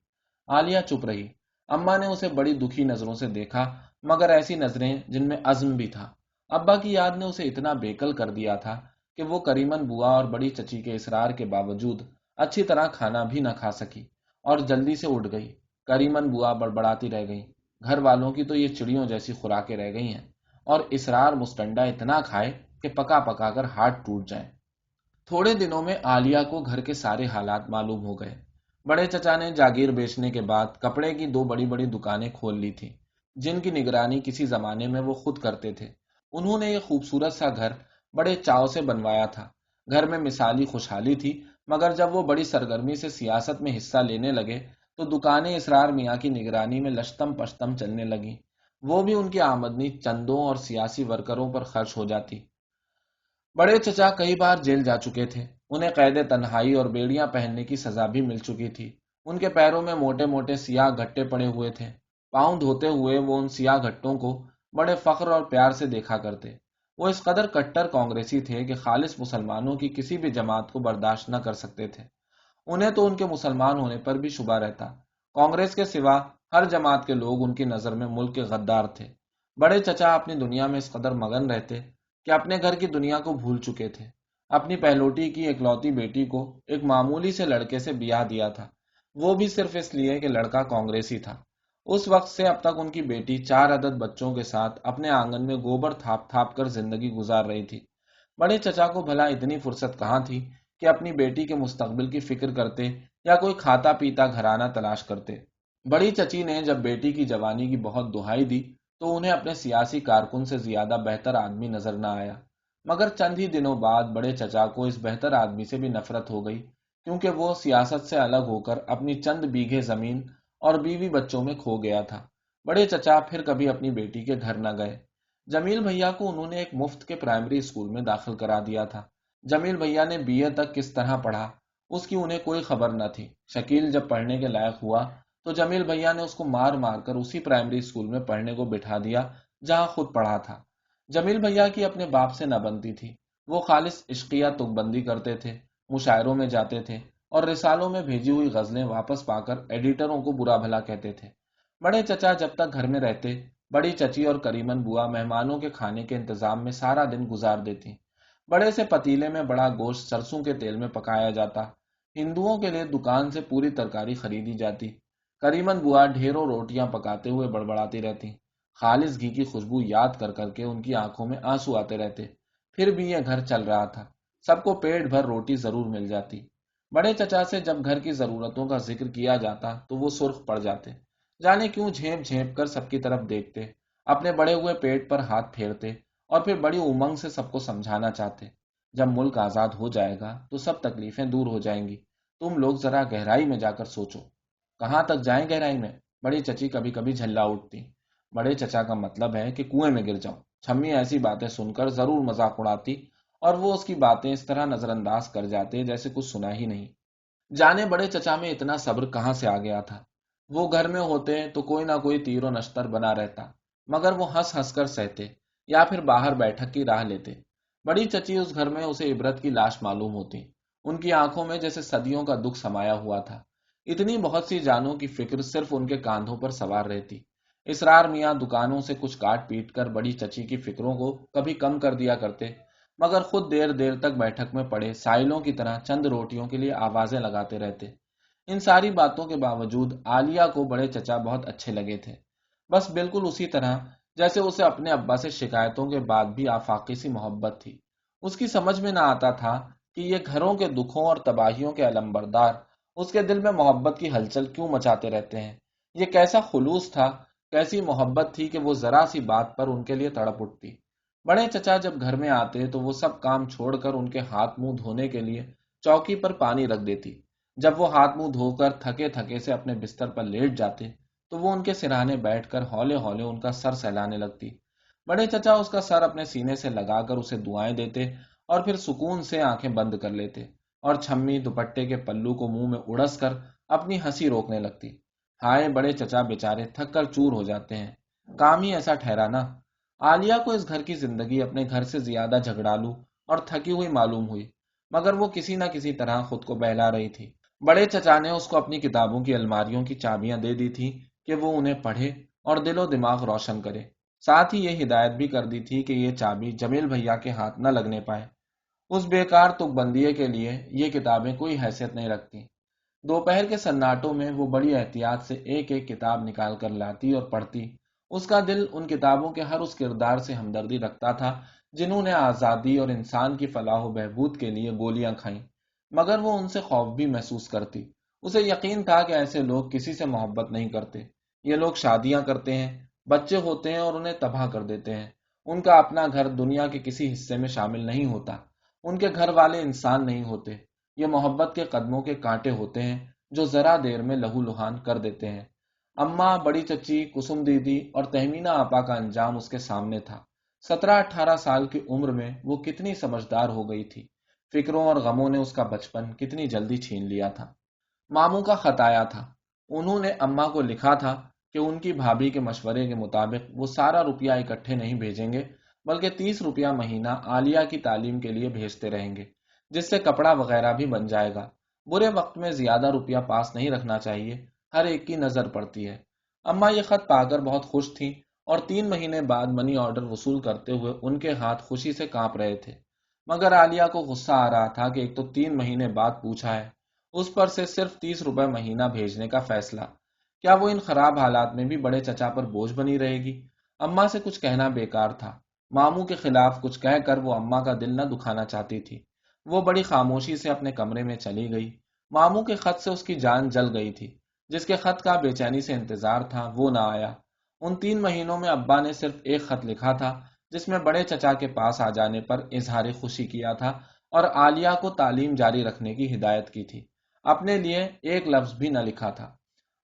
عالیہ چپ رہی۔ اماں نے اسے بڑی دکھی نظروں سے دیکھا، مگر ایسی نظریں جن میں عزم بھی تھا۔ ابا کی یاد نے اسے اتنا بیکل کر دیا تھا کہ وہ کریمن بوا اور بڑی چچی کے اصرار کے باوجود اچھی طرح کھانا بھی نہ کھا سکی اور جلدی سے اٹھ گئی۔ کریمن بوا بڑبڑاتی رہ گئی۔ گھر والوں کی تو یہ چڑیوں جیسی خوراکیں رہ گئی ہیں، اور اسرار مستنڈا اتنا کھائے کہ پکا پکا کر ہاتھ ٹوٹ جائیں۔ تھوڑے دنوں میں عالیہ کو گھر کے سارے حالات معلوم ہو گئے۔ بڑے چچا نے جاگیر بیچنے کے بعد کپڑے کی 2 بڑی دکانیں کھول لی تھی، جن کی نگرانی کسی زمانے میں وہ خود کرتے تھے۔ انہوں نے یہ خوبصورت سا گھر بڑے چاو سے بنوایا تھا۔ گھر میں مثالی خوشحالی تھی، مگر جب وہ بڑی سرگرمی سے سیاست میں حصہ لینے لگے تو دکانیں اسرار میاں کی نگرانی میں لشتم پشتم چلنے لگیں۔ وہ بھی ان کی آمدنی چندوں اور سیاسی ورکروں پر خرچ ہو جاتی۔ بڑے چچا کئی بار جیل جا چکے تھے۔ انہیں قید تنہائی اور بیڑیاں پہننے کی سزا بھی مل چکی تھی۔ ان کے پیروں میں موٹے موٹے سیاہ گھٹے پڑے ہوئے تھے۔ پاؤں دھوتے ہوئے وہ ان سیاہ گھٹوں کو بڑے فخر اور پیار سے دیکھا کرتے۔ وہ اس قدر کٹر کانگریسی تھے کہ خالص مسلمانوں کی کسی بھی جماعت کو برداشت نہ کر سکتے تھے۔ انہیں تو ان کے مسلمان ہونے پر بھی شبہ رہتا۔ کانگریس کے سوا ہر جماعت کے لوگ ان کی نظر میں ملک کے غدار تھے۔ بڑے چچا اپنی دنیا میں اس قدر مگن رہتے کہ اپنے گھر کی دنیا کو بھول چکے تھے۔ اپنی پہلوٹی کی اکلوتی بیٹی کو ایک معمولی سے لڑکے سے بیاہ دیا تھا، وہ بھی صرف اس لیے کہ لڑکا کانگریسی تھا۔ اس وقت سے اب تک ان کی بیٹی 4 عدد بچوں کے ساتھ اپنے آنگن میں گوبر تھاپ تھاپ کر زندگی گزار رہی تھی۔ بڑے چچا کو بھلا اتنی فرصت کہاں تھی کہ اپنی بیٹی کے مستقبل کی فکر کرتے یا کوئی کھاتا پیتا گھرانہ تلاش کرتے۔ بڑی چچی نے جب بیٹی کی جوانی کی بہت دہائی دی تو انہیں اپنے سیاسی کارکن سے زیادہ بہتر آدمی نظر نہ آیا، مگر چند ہی دنوں بعد بڑے چچا کو اس بہتر آدمی سے بھی نفرت ہو گئی، کیونکہ وہ سیاست سے الگ ہو کر اپنی چند بیگھے زمین اور بیوی بچوں میں کھو گیا تھا۔ بڑے چچا پھر کبھی اپنی بیٹی کے گھر نہ گئے۔ جمیل بھیا کو انہوں نے ایک مفت کے پرائمری اسکول میں داخل کرا دیا تھا۔ جمیل بھیا نے BA تک کس طرح پڑھا، اس کی انہیں کوئی خبر نہ تھی۔ شکیل جب پڑھنے کے لائق ہوا تو جمیل بھیا نے اس کو مار مار کر اسی پرائمری اسکول میں پڑھنے کو بٹھا دیا جہاں خود پڑھا تھا۔ جمیل بھیا کی اپنے باپ سے نہ بنتی تھی۔ وہ خالص عشقیہ تک بندی کرتے تھے، مشاعروں میں جاتے تھے اور رسالوں میں بھیجی ہوئی غزلیں واپس پا کر ایڈیٹروں کو برا بھلا کہتے تھے۔ بڑے چچا جب تک گھر میں رہتے، بڑی چچی اور کریمن بوا مہمانوں کے کھانے کے انتظام میں سارا دن گزار دیتی۔ بڑے سے پتیلے میں بڑا گوشت سرسوں کے تیل میں پکایا جاتا۔ ہندوؤں کے لیے دکان سے پوری ترکاری خریدی جاتی۔ کریمن بوا ڈھیروں روٹیاں پکاتے ہوئے بڑبڑاتی رہتی۔ خالص گھی کی خوشبو یاد کر کر کے ان کی آنکھوں میں آنسو آتے رہتے۔ پھر بھی یہ گھر چل رہا تھا، سب کو پیٹ بھر روٹی ضرور مل جاتی۔ بڑے چچا سے جب گھر کی ضرورتوں کا ذکر کیا جاتا تو وہ سرخ پڑ جاتے، جانے کیوں جھیپ جھیپ کر سب کی طرف دیکھتے، اپنے بڑے ہوئے پیٹ پر ہاتھ پھیرتے اور پھر بڑی امنگ سے سب کو سمجھانا چاہتے، جب ملک آزاد ہو جائے گا تو سب تکلیفیں دور ہو جائیں گی، تم لوگ ذرا گہرائی میں جا کر سوچو۔ کہاں تک جائیں گہرائی میں؟ بڑی چچی کبھی کبھی جھلا اٹھتی۔ بڑے چچا کا مطلب ہے کہ کنویں میں گر جاؤ۔ چھمی ایسی باتیں سن کر ضرور مذاق اڑاتی اور وہ اس کی باتیں اس طرح نظر انداز کر جاتے جیسے کچھ سنا ہی نہیں۔ جانے بڑے چچا میں اتنا صبر کہاں سے آ گیا تھا۔ وہ گھر میں ہوتے تو کوئی نہ کوئی تیر و نشتر بنا رہتا، مگر وہ ہنس ہنس کر سہتے یا پھر باہر بیٹھک کی راہ لیتے۔ بڑی چچی اس گھر میں اسے عبرت کی لاش معلوم ہوتی، ان کی آنکھوں میں جیسے صدیوں کا دکھ سمایا ہوا تھا۔ اتنی بہت سی جانوں کی فکر صرف ان کے کاندھوں پر سوار رہتی۔ اسرار میاں دکانوں سے کچھ کاٹ پیٹ کر بڑی چچی کی فکروں کو کبھی کم کر دیا کرتے، مگر خود دیر دیر تک بیٹھک میں پڑے سائلوں کی طرح چند روٹیوں کے لیے آوازیں لگاتے رہتے۔ ان ساری باتوں کے باوجود عالیہ کو بڑے چچا بہت اچھے لگے تھے، بس بالکل اسی طرح جیسے اسے اپنے ابا سے شکایتوں کے بعد بھی آفاقی سی محبت تھی۔ اس کی سمجھ میں نہ آتا تھا کہ یہ گھروں کے دکھوں اور تباہیوں کے علمبردار اس کے دل میں محبت کی ہلچل کیوں مچاتے رہتے ہیں۔ یہ کیسا خلوص تھا، کیسی محبت تھی کہ وہ ذرا سی بات پر ان کے لیے تڑپ اٹھتی۔ بڑے چچا جب گھر میں آتے تو وہ سب کام چھوڑ کر ان کے ہاتھ منہ دھونے کے لیے چوکی پر پانی رکھ دیتی۔ جب وہ ہاتھ منہ دھو کر تھکے تھکے سے اپنے بستر پر لیٹ جاتے تو وہ ان کے سرہانے بیٹھ کر ہولے ہولے ان کا سر سہلانے لگتی۔ بڑے چچا اس کا سر اپنے سینے سے لگا کر اسے دعائیں دیتے اور پھر سکون سے آنکھیں بند کر لیتے اور چھمی دوپٹے کے پلو کو منہ میں اڑس کر اپنی ہنسی روکنے لگتی۔ ہائے بڑے چچا بیچارے تھک کر چور ہو جاتے ہیں، کام ہی ایسا ٹھہرا نا۔ عالیہ کو اس گھر کی زندگی اپنے گھر سے زیادہ جھگڑالو اور تھکی ہوئی معلوم ہوئی، مگر وہ کسی نہ کسی طرح خود کو بہلا رہی تھی۔ بڑے چچا نے اس کو اپنی کتابوں کی الماریوں کی چابیاں دے دی تھی کہ وہ انہیں پڑھے اور دل و دماغ روشن کرے، ساتھ ہی یہ ہدایت بھی کر دی تھی کہ یہ چابی جمیل بھیا کے ہاتھ نہ لگنے پائے، اس بیکار تک بندیے کے لیے یہ کتابیں کوئی حیثیت نہیں رکھتی۔ دوپہر کے سناٹوں میں وہ بڑی احتیاط سے ایک ایک کتاب نکال کر لاتی اور پڑھتی۔ اس کا دل ان کتابوں کے ہر اس کردار سے ہمدردی رکھتا تھا جنہوں نے آزادی اور انسان کی فلاح و بہبود کے لیے گولیاں کھائیں، مگر وہ ان سے خوف بھی محسوس کرتی۔ اسے یقین تھا کہ ایسے لوگ کسی سے محبت نہیں کرتے، یہ لوگ شادیاں کرتے ہیں، بچے ہوتے ہیں اور انہیں تباہ کر دیتے ہیں۔ ان کا اپنا گھر دنیا کے کسی حصے میں شامل نہیں ہوتا، ان کے گھر والے انسان نہیں ہوتے، یہ محبت کے قدموں کے کانٹے ہوتے ہیں جو ذرا دیر میں لہو لہان کر دیتے ہیں۔ اماں، بڑی چچی، کسم دیدی اور تہمینہ آپا کا انجام اس کے سامنے تھا۔ 17-18 سال کی عمر میں وہ کتنی سمجھدار ہو گئی تھی، فکروں اور غموں نے اس کا بچپن کتنی جلدی چھین لیا تھا۔ ماموں کا خط آیا تھا، انہوں نے اماں کو لکھا تھا کہ ان کی بھابھی کے مشورے کے مطابق وہ سارا روپیہ اکٹھے نہیں بھیجیں گے، بلکہ 30 روپیہ مہینہ عالیہ کی تعلیم کے لیے بھیجتے رہیں گے، جس سے کپڑا وغیرہ بھی بن جائے گا۔ برے وقت میں زیادہ روپیہ پاس نہیں رکھنا چاہیے، ہر ایک کی نظر پڑتی ہے۔ اماں یہ خط پا کر بہت خوش تھیں اور 3 مہینے بعد منی آرڈر وصول کرتے ہوئے ان کے ہاتھ خوشی سے کانپ رہے تھے، مگر عالیہ کو غصہ آ رہا تھا کہ ایک تو 3 مہینے بعد پوچھا ہے، اس پر سے صرف 30 روپے مہینہ بھیجنے کا فیصلہ، کیا وہ ان خراب حالات میں بھی بڑے چچا پر بوجھ بنی رہے گی؟ اماں سے کچھ کہنا بیکار تھا، ماموں کے خلاف کچھ کہہ کر وہ اماں کا دل نہ دکھانا چاہتی تھی۔ وہ بڑی خاموشی سے اپنے کمرے میں چلی گئی۔ ماموں کے خط سے اس کی جان جل گئی تھی، جس کے خط کا بے چینی سے انتظار تھا وہ نہ آیا۔ ان 3 مہینوں میں ابا نے صرف ایک خط لکھا تھا جس میں بڑے چچا کے پاس آ جانے پر اظہار خوشی کیا تھا اور عالیہ کو تعلیم جاری رکھنے کی ہدایت کی تھی، اپنے لیے ایک لفظ بھی نہ لکھا تھا۔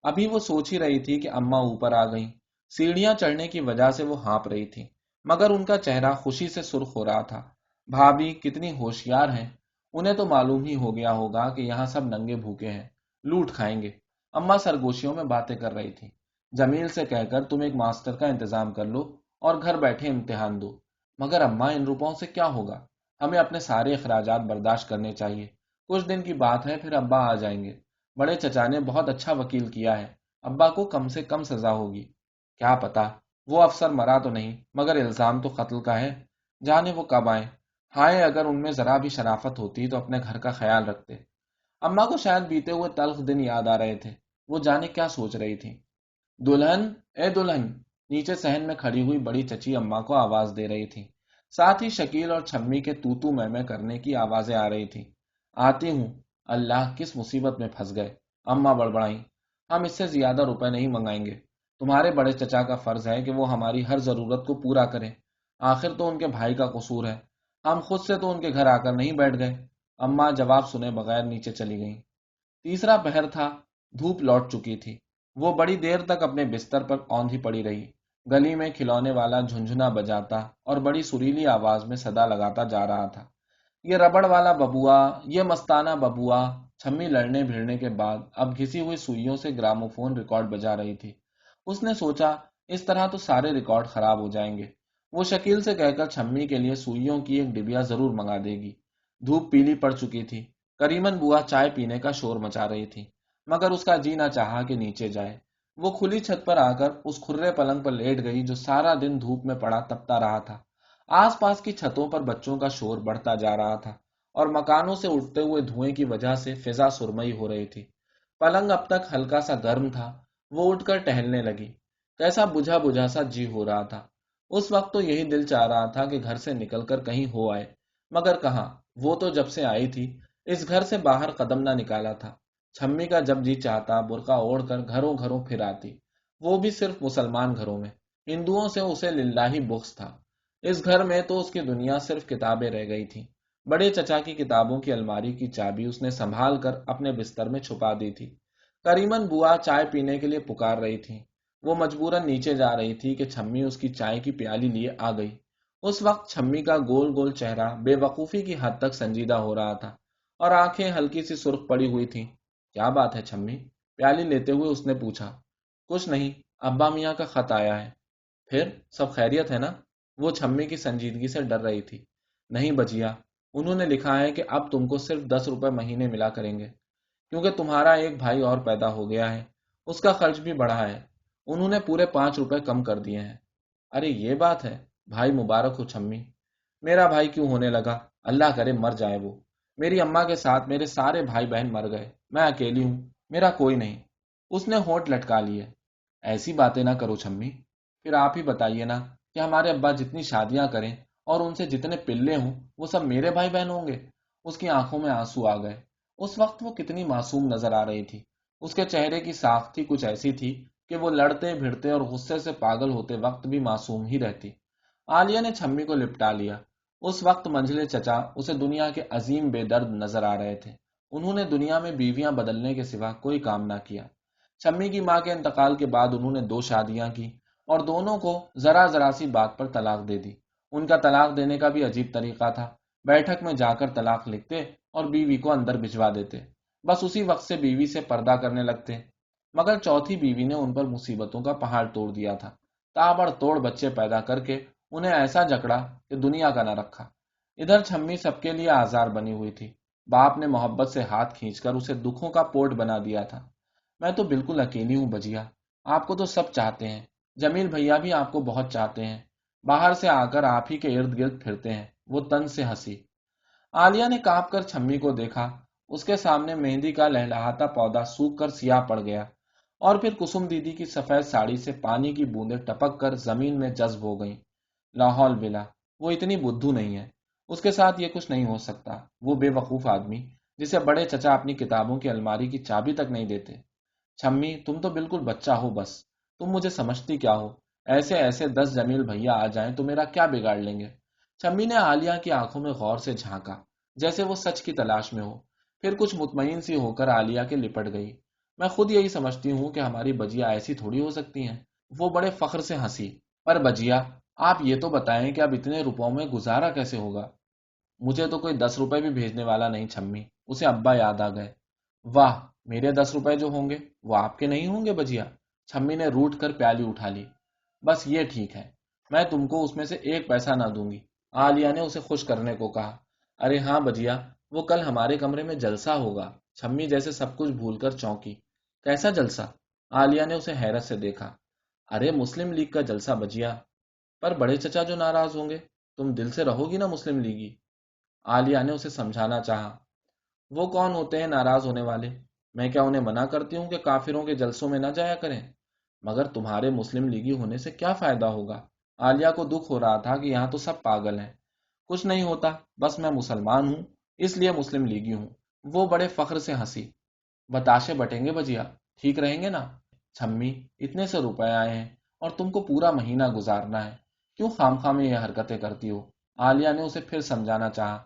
ابھی وہ سوچ ہی رہی تھی کہ اماں اوپر آ گئیں۔ سیڑھیاں چڑھنے کی وجہ سے وہ ہانپ رہی تھی، مگر ان کا چہرہ خوشی سے سرخ ہو رہا تھا۔ بھابھی کتنی ہوشیار ہیں، انہیں تو معلوم ہی ہو گیا ہوگا کہ یہاں سب ننگے بھوکے ہیں، لوٹ کھائیں گے۔ اماں سرگوشیوں میں باتیں کر رہی تھی۔ جمیل سے کہہ کر تم ایک ماسٹر کا انتظام کر لو اور گھر بیٹھے امتحان دو۔ مگر اماں ان روپوں سے کیا ہوگا؟ ہمیں اپنے سارے اخراجات برداشت کرنے چاہیے، کچھ دن کی بات ہے پھر ابا آ جائیں گے۔ بڑے چچا نے بہت اچھا وکیل کیا ہے، ابا کو کم سے کم سزا ہوگی۔ کیا پتا، وہ افسر مرا تو نہیں، مگر الزام تو قتل کا ہے، جانے وہ کب آئیں۔ ہائے اگر ان میں ذرا بھی شرافت ہوتی تو اپنے گھر کا خیال رکھتے۔ اماں کو شاید بیتے ہوئے تلخ دن یاد آ رہے تھے، وہ جانے کیا سوچ رہی تھی۔ دلہن، اے دلہن، نیچے صحن میں کھڑی ہوئی بڑی چچی اماں کو آواز دے رہی تھی۔ ساتھ ہی شکیل اور چھمی کے تو میں کرنے کی آوازیں آ رہی تھی۔ آتی ہوں۔ اللہ، کس مصیبت میں پھنس گئے، اماں بڑبڑائیں۔ ہم اس سے زیادہ روپے نہیں منگائیں گے۔ تمہارے بڑے چچا کا فرض ہے کہ وہ ہماری ہر ضرورت کو پورا کریں۔ آخر تو ان کے بھائی کا قصور ہے، ہم خود سے تو ان کے گھر آ کر نہیں بیٹھ گئے۔ اماں جواب سنے بغیر نیچے چلی گئیں۔ تیسرا پہر تھا، دھوپ لوٹ چکی تھی۔ وہ بڑی دیر تک اپنے بستر پر اوندھی پڑی رہی، گلی میں کھلونے والا جھنجھنا بجاتا اور بڑی سریلی آواز میں صدا لگاتا جا رہا تھا، یہ ربڑ والا ببوا، یہ مستانہ ببوا۔ چھمی لڑنے بھیڑنے کے بعد اب گھسی ہوئی سوئیوں سے گراموفون ریکارڈ بجا رہی تھی۔ اس نے سوچا، اس طرح تو سارے ریکارڈ خراب ہو جائیں گے۔ وہ شکیل سے کہہ کر چھمی کے لیے سوئیوں کی ایک ڈبیا ضرور منگا دے گی۔ دھوپ پیلی پڑ چکی تھی۔ کریمن بوا چائے پینے کا شور مچا رہی تھی، مگر اس کا جی نہ چاہا کہ نیچے جائے۔ وہ کھلی چھت پر آ کر اس کھرے پلنگ پر لیٹ گئی جو سارا دن دھوپ میں پڑا تپتا رہا تھا۔ آس پاس کی چھتوں پر بچوں کا شور بڑھتا جا رہا تھا اور مکانوں سے اٹھتے ہوئے دھوئیں کی وجہ سے فضا سرمئی ہو رہی تھی۔ پلنگ اب تک ہلکا سا گرم تھا۔ وہ اٹھ کر ٹہلنے لگی۔ کیسا بجھا بجھا سا جی ہو رہا تھا۔ اس وقت تو یہی دل چاہ رہا تھا کہ گھر سے نکل کر کہیں ہو آئے، مگر کہاں، وہ تو جب سے آئی تھی اس گھر سے باہر قدم نہ نکالا تھا۔ چھمی کا جب جی چاہتا برقع اوڑھ کر گھروں گھروں پھر آتی، وہ بھی صرف مسلمان گھروں میں۔ ہندوؤں سے اسے للہ بغض تھا۔ اس گھر میں تو اس کی دنیا صرف کتابیں رہ گئی تھی۔ بڑے چچا کی کتابوں کی الماری کی چابی اس نے سنبھال کر اپنے بستر میں چھپا دی تھی۔ کریمن بوا چائے پینے کے لیے پکار رہی تھی۔ وہ مجبوراً نیچے جا رہی تھی کہ چھمی اس کی چائے کی پیالی لیے آ گئی۔ اس وقت چھمی کا گول گول چہرہ بے وقوفی کی حد تک سنجیدہ ہو رہا تھا اور آنکھیں ہلکی سی سرخ پڑی ہوئی تھیں۔ کیا بات ہے چھمی؟ پیالی لیتے ہوئے اس نے پوچھا۔ کچھ نہیں، ابا میاں کا خط آیا ہے۔ پھر سب خیریت ہے نا؟ وہ چھمی کی سنجیدگی سے ڈر رہی تھی۔ نہیں بجیا، انہوں نے لکھا ہے کہ اب تم کو صرف 10 روپے مہینے ملا کریں گے، کیونکہ تمہارا ایک بھائی اور پیدا ہو گیا ہے، اس کا خرچ بھی بڑھا ہے۔ انہوں نے پورے 5 روپے کم کر دیے ہیں۔ ارے یہ بات ہے، بھائی مبارک ہو چھمی۔ میرا بھائی کیوں ہونے لگا؟ اللہ کرے مر جائے وہ۔ میری اماں کے ساتھ میرے سارے بھائی بہن مر گئے، میں اکیلی ہوں، میرا کوئی نہیں۔ اس نے ہونٹ لٹکا لیے۔ ایسی باتیں نہ کرو چھمی، پھر آپ ہی بتائیے نا کہ ہمارے ابا جتنی شادیاں کریں اور ان سے جتنے پلے ہوں وہ سب میرے بھائی بہن ہوں گے؟ اس کی آنکھوں میں آنسو آ گئے۔ اس وقت وہ کتنی معصوم نظر آ رہی تھی۔ اس کے چہرے کی ساخت ہی کچھ ایسی تھی کہ وہ لڑتے بھڑتے اور غصے سے پاگل ہوتے وقت بھی معصوم ہی رہتی۔ عالیہ نے چھمی کو لپٹا لیا۔ اس وقت منجلے چچا اسے دنیا کے عظیم بے درد نظر آ رہے تھے۔ انہوں نے دنیا میں بیویاں بدلنے کے سوا کوئی کام نہ کیا۔ چھمی کی ماں کے انتقال کے بعد انہوں نے 2 شادیاں کی اور دونوں کو ذرا ذرا سی بات پر طلاق دے دی۔ ان کا طلاق دینے کا بھی عجیب طریقہ تھا۔ بیٹھک میں جا کر طلاق لکھتے اور بیوی کو اندر بھجوا دیتے، بس اسی وقت سے بیوی سے پردہ کرنے لگتے۔ مگر چوتھی بیوی نے ان پر مصیبتوں کا پہاڑ توڑ دیا تھا۔ تابڑ توڑ بچے پیدا کر کے انہیں ایسا جکڑا کہ دنیا کا نہ رکھا۔ ادھر چھمی سب کے لیے آزار بنی ہوئی تھی۔ باپ نے محبت سے ہاتھ کھینچ کر اسے دکھوں کا پوٹ بنا دیا تھا۔ میں تو بالکل اکیلی ہوں بجیا، آپ کو تو سب چاہتے ہیں، جمیل بھیا بھی آپ کو بہت چاہتے ہیں، باہر سے آ کر آپ ہی کے ارد گرد پھرتے ہیں۔ وہ طنز سے ہنسی۔ عالیہ نے کانپ کر چھمی کو دیکھا۔ اس کے سامنے مہندی کا لہلہاتا پودا سوکھ کر سیاہ پڑ گیا اور پھر کسم دیدی کی سفید ساڑی سے پانی کی بوندیں ٹپک کر زمین میں جذب ہو گئیں۔ لاہور بلا، وہ اتنی بدھو نہیں ہے، اس کے ساتھ یہ کچھ نہیں ہو سکتا۔ وہ بے وقوف آدمی جسے بڑے چچا اپنی کتابوں کی الماری کی چابی تک نہیں دیتے۔ چھمی، تم تو بالکل بچہ ہو بس، تم مجھے سمجھتی کیا ہو؟ ایسے ایسے 10 جمیل بھیا آ جائیں تو میرا کیا بگاڑ لیں گے؟ چھمی نے عالیہ کی آنکھوں میں غور سے جھانکا، جیسے وہ سچ کی تلاش میں ہو، پھر کچھ مطمئن سی ہو کر عالیہ کے لپٹ گئی۔ میں خود یہی سمجھتی ہوں کہ ہماری بجیا ایسی تھوڑی ہو سکتی ہیں۔ وہ بڑے فخر سے ہنسی۔ پر بجیا، آپ یہ تو بتائیں کہ اب اتنے روپوں میں گزارا کیسے ہوگا؟ مجھے تو کوئی 10 روپے بھی بھیجنے والا نہیں چھمی، اسے ابا یاد آ گئے۔ واہ، میرے 10 روپے جو ہوں گے وہ آپ کے نہیں ہوں گے بجیا؟ چھمی نے روٹ کر پیالی اٹھا لی۔ بس یہ ٹھیک ہے، میں تم کو اس میں سے 1 پیسہ نہ دوں گی، عالیہ نے اسے خوش کرنے کو کہا۔ ارے ہاں بجیا، وہ کل ہمارے کمرے میں جلسہ ہوگا۔ چھمی جیسے سب کچھ بھول کر چونکی۔ کیسا جلسہ؟ عالیہ نے اسے حیرت سے دیکھا۔ ارے مسلم لیگ کا جلسہ بجیا۔ پر بڑے چچا جو ناراض ہوں گے، تم دل سے رہو گی نا مسلم لیگی؟ عالیہ نے اسے سمجھانا چاہا۔ وہ کون ہوتے ہیں ناراض ہونے والے؟ میں کیا انہیں منع کرتی ہوں کہ کافروں کے جلسوں میں نہ جایا کریں؟ مگر تمہارے مسلم لیگی ہونے سے کیا فائدہ ہوگا؟ عالیہ کو دکھ ہو رہا تھا کہ یہاں تو سب پاگل ہیں۔ کچھ نہیں ہوتا، بس میں مسلمان ہوں اس لیے مسلم لیگی ہوں۔ وہ بڑے فخر سے ہنسی۔ بتاشے بٹیں گے بجیا، ٹھیک رہیں گے نا؟ چھمی، اتنے سے روپے آئے ہیں اور تم کو پورا مہینہ گزارنا ہے، کیوں خام خواہ میں یہ حرکتیں کرتی ہو؟ عالیہ نے اسے پھر سمجھانا چاہا۔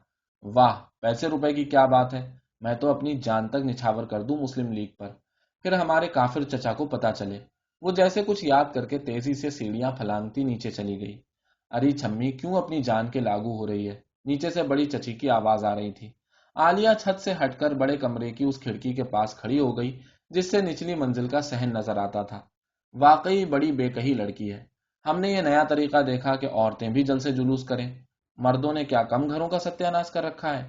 واہ، پیسے روپے کی کیا بات ہے، میں تو اپنی جان تک نچھاور کر دوں مسلم لیگ پر، پھر ہمارے کافر چچا کو پتا چلے۔ وہ جیسے کچھ یاد کر کے تیزی سے سیڑھیاں پھلانگتی نیچے چلی گئی۔ اری چھمی، کیوں اپنی جان کے لاگو ہو رہی ہے؟ نیچے سے بڑی چچی کی آواز آ رہی تھی۔ عالیہ چھت سے ہٹ کر بڑے کمرے کی اس کھڑکی کے پاس کھڑی ہو گئی جس سے نچلی منزل کا صحن نظر آتا تھا۔ واقعی بڑی بے کہی لڑکی ہے۔ ہم نے یہ نیا طریقہ دیکھا کہ عورتیں بھی جلسے جلوس کریں، مردوں نے کیا کم گھروں کا ستیہ ناش کر رکھا ہے؟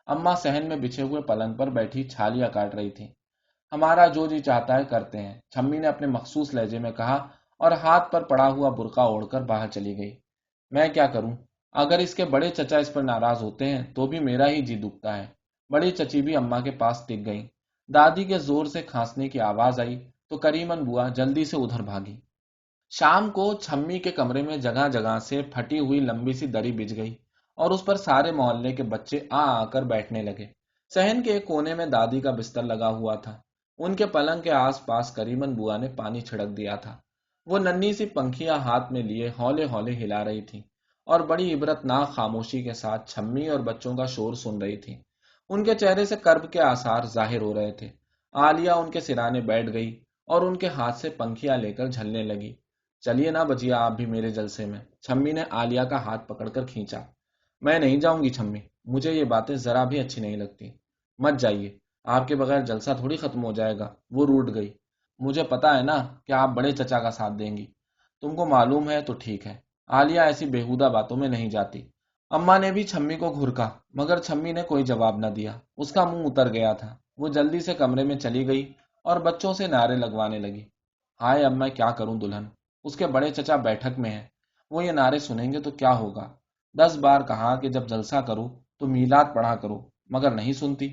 اماں صحن میں بچھے ہوئے پلنگ پر بیٹھی چھالیاں کاٹ رہی تھی۔ ہمارا جو جی چاہتا ہے کرتے ہیں، چھمی نے اپنے مخصوص لہجے میں کہا اور ہاتھ پر پڑا ہوا برقع اوڑھ کر باہر چلی گئی۔ میں کیا کروں؟ اگر اس کے بڑے چچا اس پر ناراض ہوتے ہیں تو بھی میرا ہی جی دکھتا ہے۔ بڑی چچی بھی اماں کے پاس ٹک گئی۔ دادی کے زور سے کھانسنے کی آواز آئی تو کریمن بوا جلدی سے ادھر بھاگی۔ شام کو چھمی کے کمرے میں جگہ جگہ سے پھٹی ہوئی لمبی سی دری بچھ گئی اور اس پر سارے محلے کے بچے آ کر بیٹھنے لگے۔ صحن کے ایک کونے میں دادی کا بستر لگا ہوا تھا۔ ان کے پلنگ کے آس پاس کریمن بوا نے پانی چھڑک دیا تھا۔ وہ ننھی سی پنکھیاں ہاتھ میں لیے ہولے ہولے ہلا رہی تھی اور بڑی عبرت ناک خاموشی کے ساتھ چھمی اور بچوں کا شور سن رہی تھی۔ ان کے چہرے سے کرب کے آثار ظاہر ہو رہے تھے۔ عالیہ ان کے سرانے بیٹھ گئی اور ان کے ہاتھ سے پنکھیاں لے کر جھلنے لگی۔ چلیے نا بجیا، آپ بھی میرے جلسے میں، چھمی نے عالیہ کا ہاتھ پکڑ کر کھینچا۔ میں نہیں جاؤں گی چھمی، مجھے یہ باتیں ذرا بھی اچھی نہیں لگتی۔ مت جائیے، آپ کے بغیر جلسہ تھوڑی ختم ہو جائے گا۔ وہ روٹ گئی۔ مجھے پتا ہے نا کہ آپ بڑے چچا کا ساتھ دیں گی۔ تم کو معلوم ہے تو ٹھیک ہے۔ عالیہ ایسی بےہودہ باتوں میں نہیں جاتی۔ اماں نے بھی چھمی کو گھرکا مگر چھمی نے کوئی جواب نہ دیا۔ اس کا منہ اتر گیا تھا۔ وہ جلدی سے کمرے میں چلی گئی اور بچوں سے نعرے لگوانے لگی۔ ہائے، اب میں کیا کروں دلہن، اس کے بڑے چچا بیٹھک میں ہیں، وہ یہ نعرے سنیں گے تو کیا ہوگا؟ 10 بار کہا کہ جب جلسہ کرو تو میلاد پڑھا کرو، مگر نہیں سنتی۔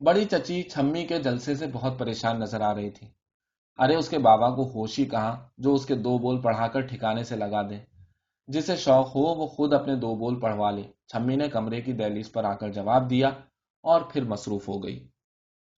بڑی چچی چھمی کے جلسے سے بہت پریشان نظر آ رہی تھی۔ ارے اس کے بابا کو ہوش ہی کہاں جو اس کے 2 بول پڑھا کر ٹھکانے سے لگا دے۔ جسے شوق ہو وہ خود اپنے 2 بول پڑھوا لے، چھمی نے کمرے کی دہلیز پر آ کر جواب دیا اور پھر مصروف ہو گئی۔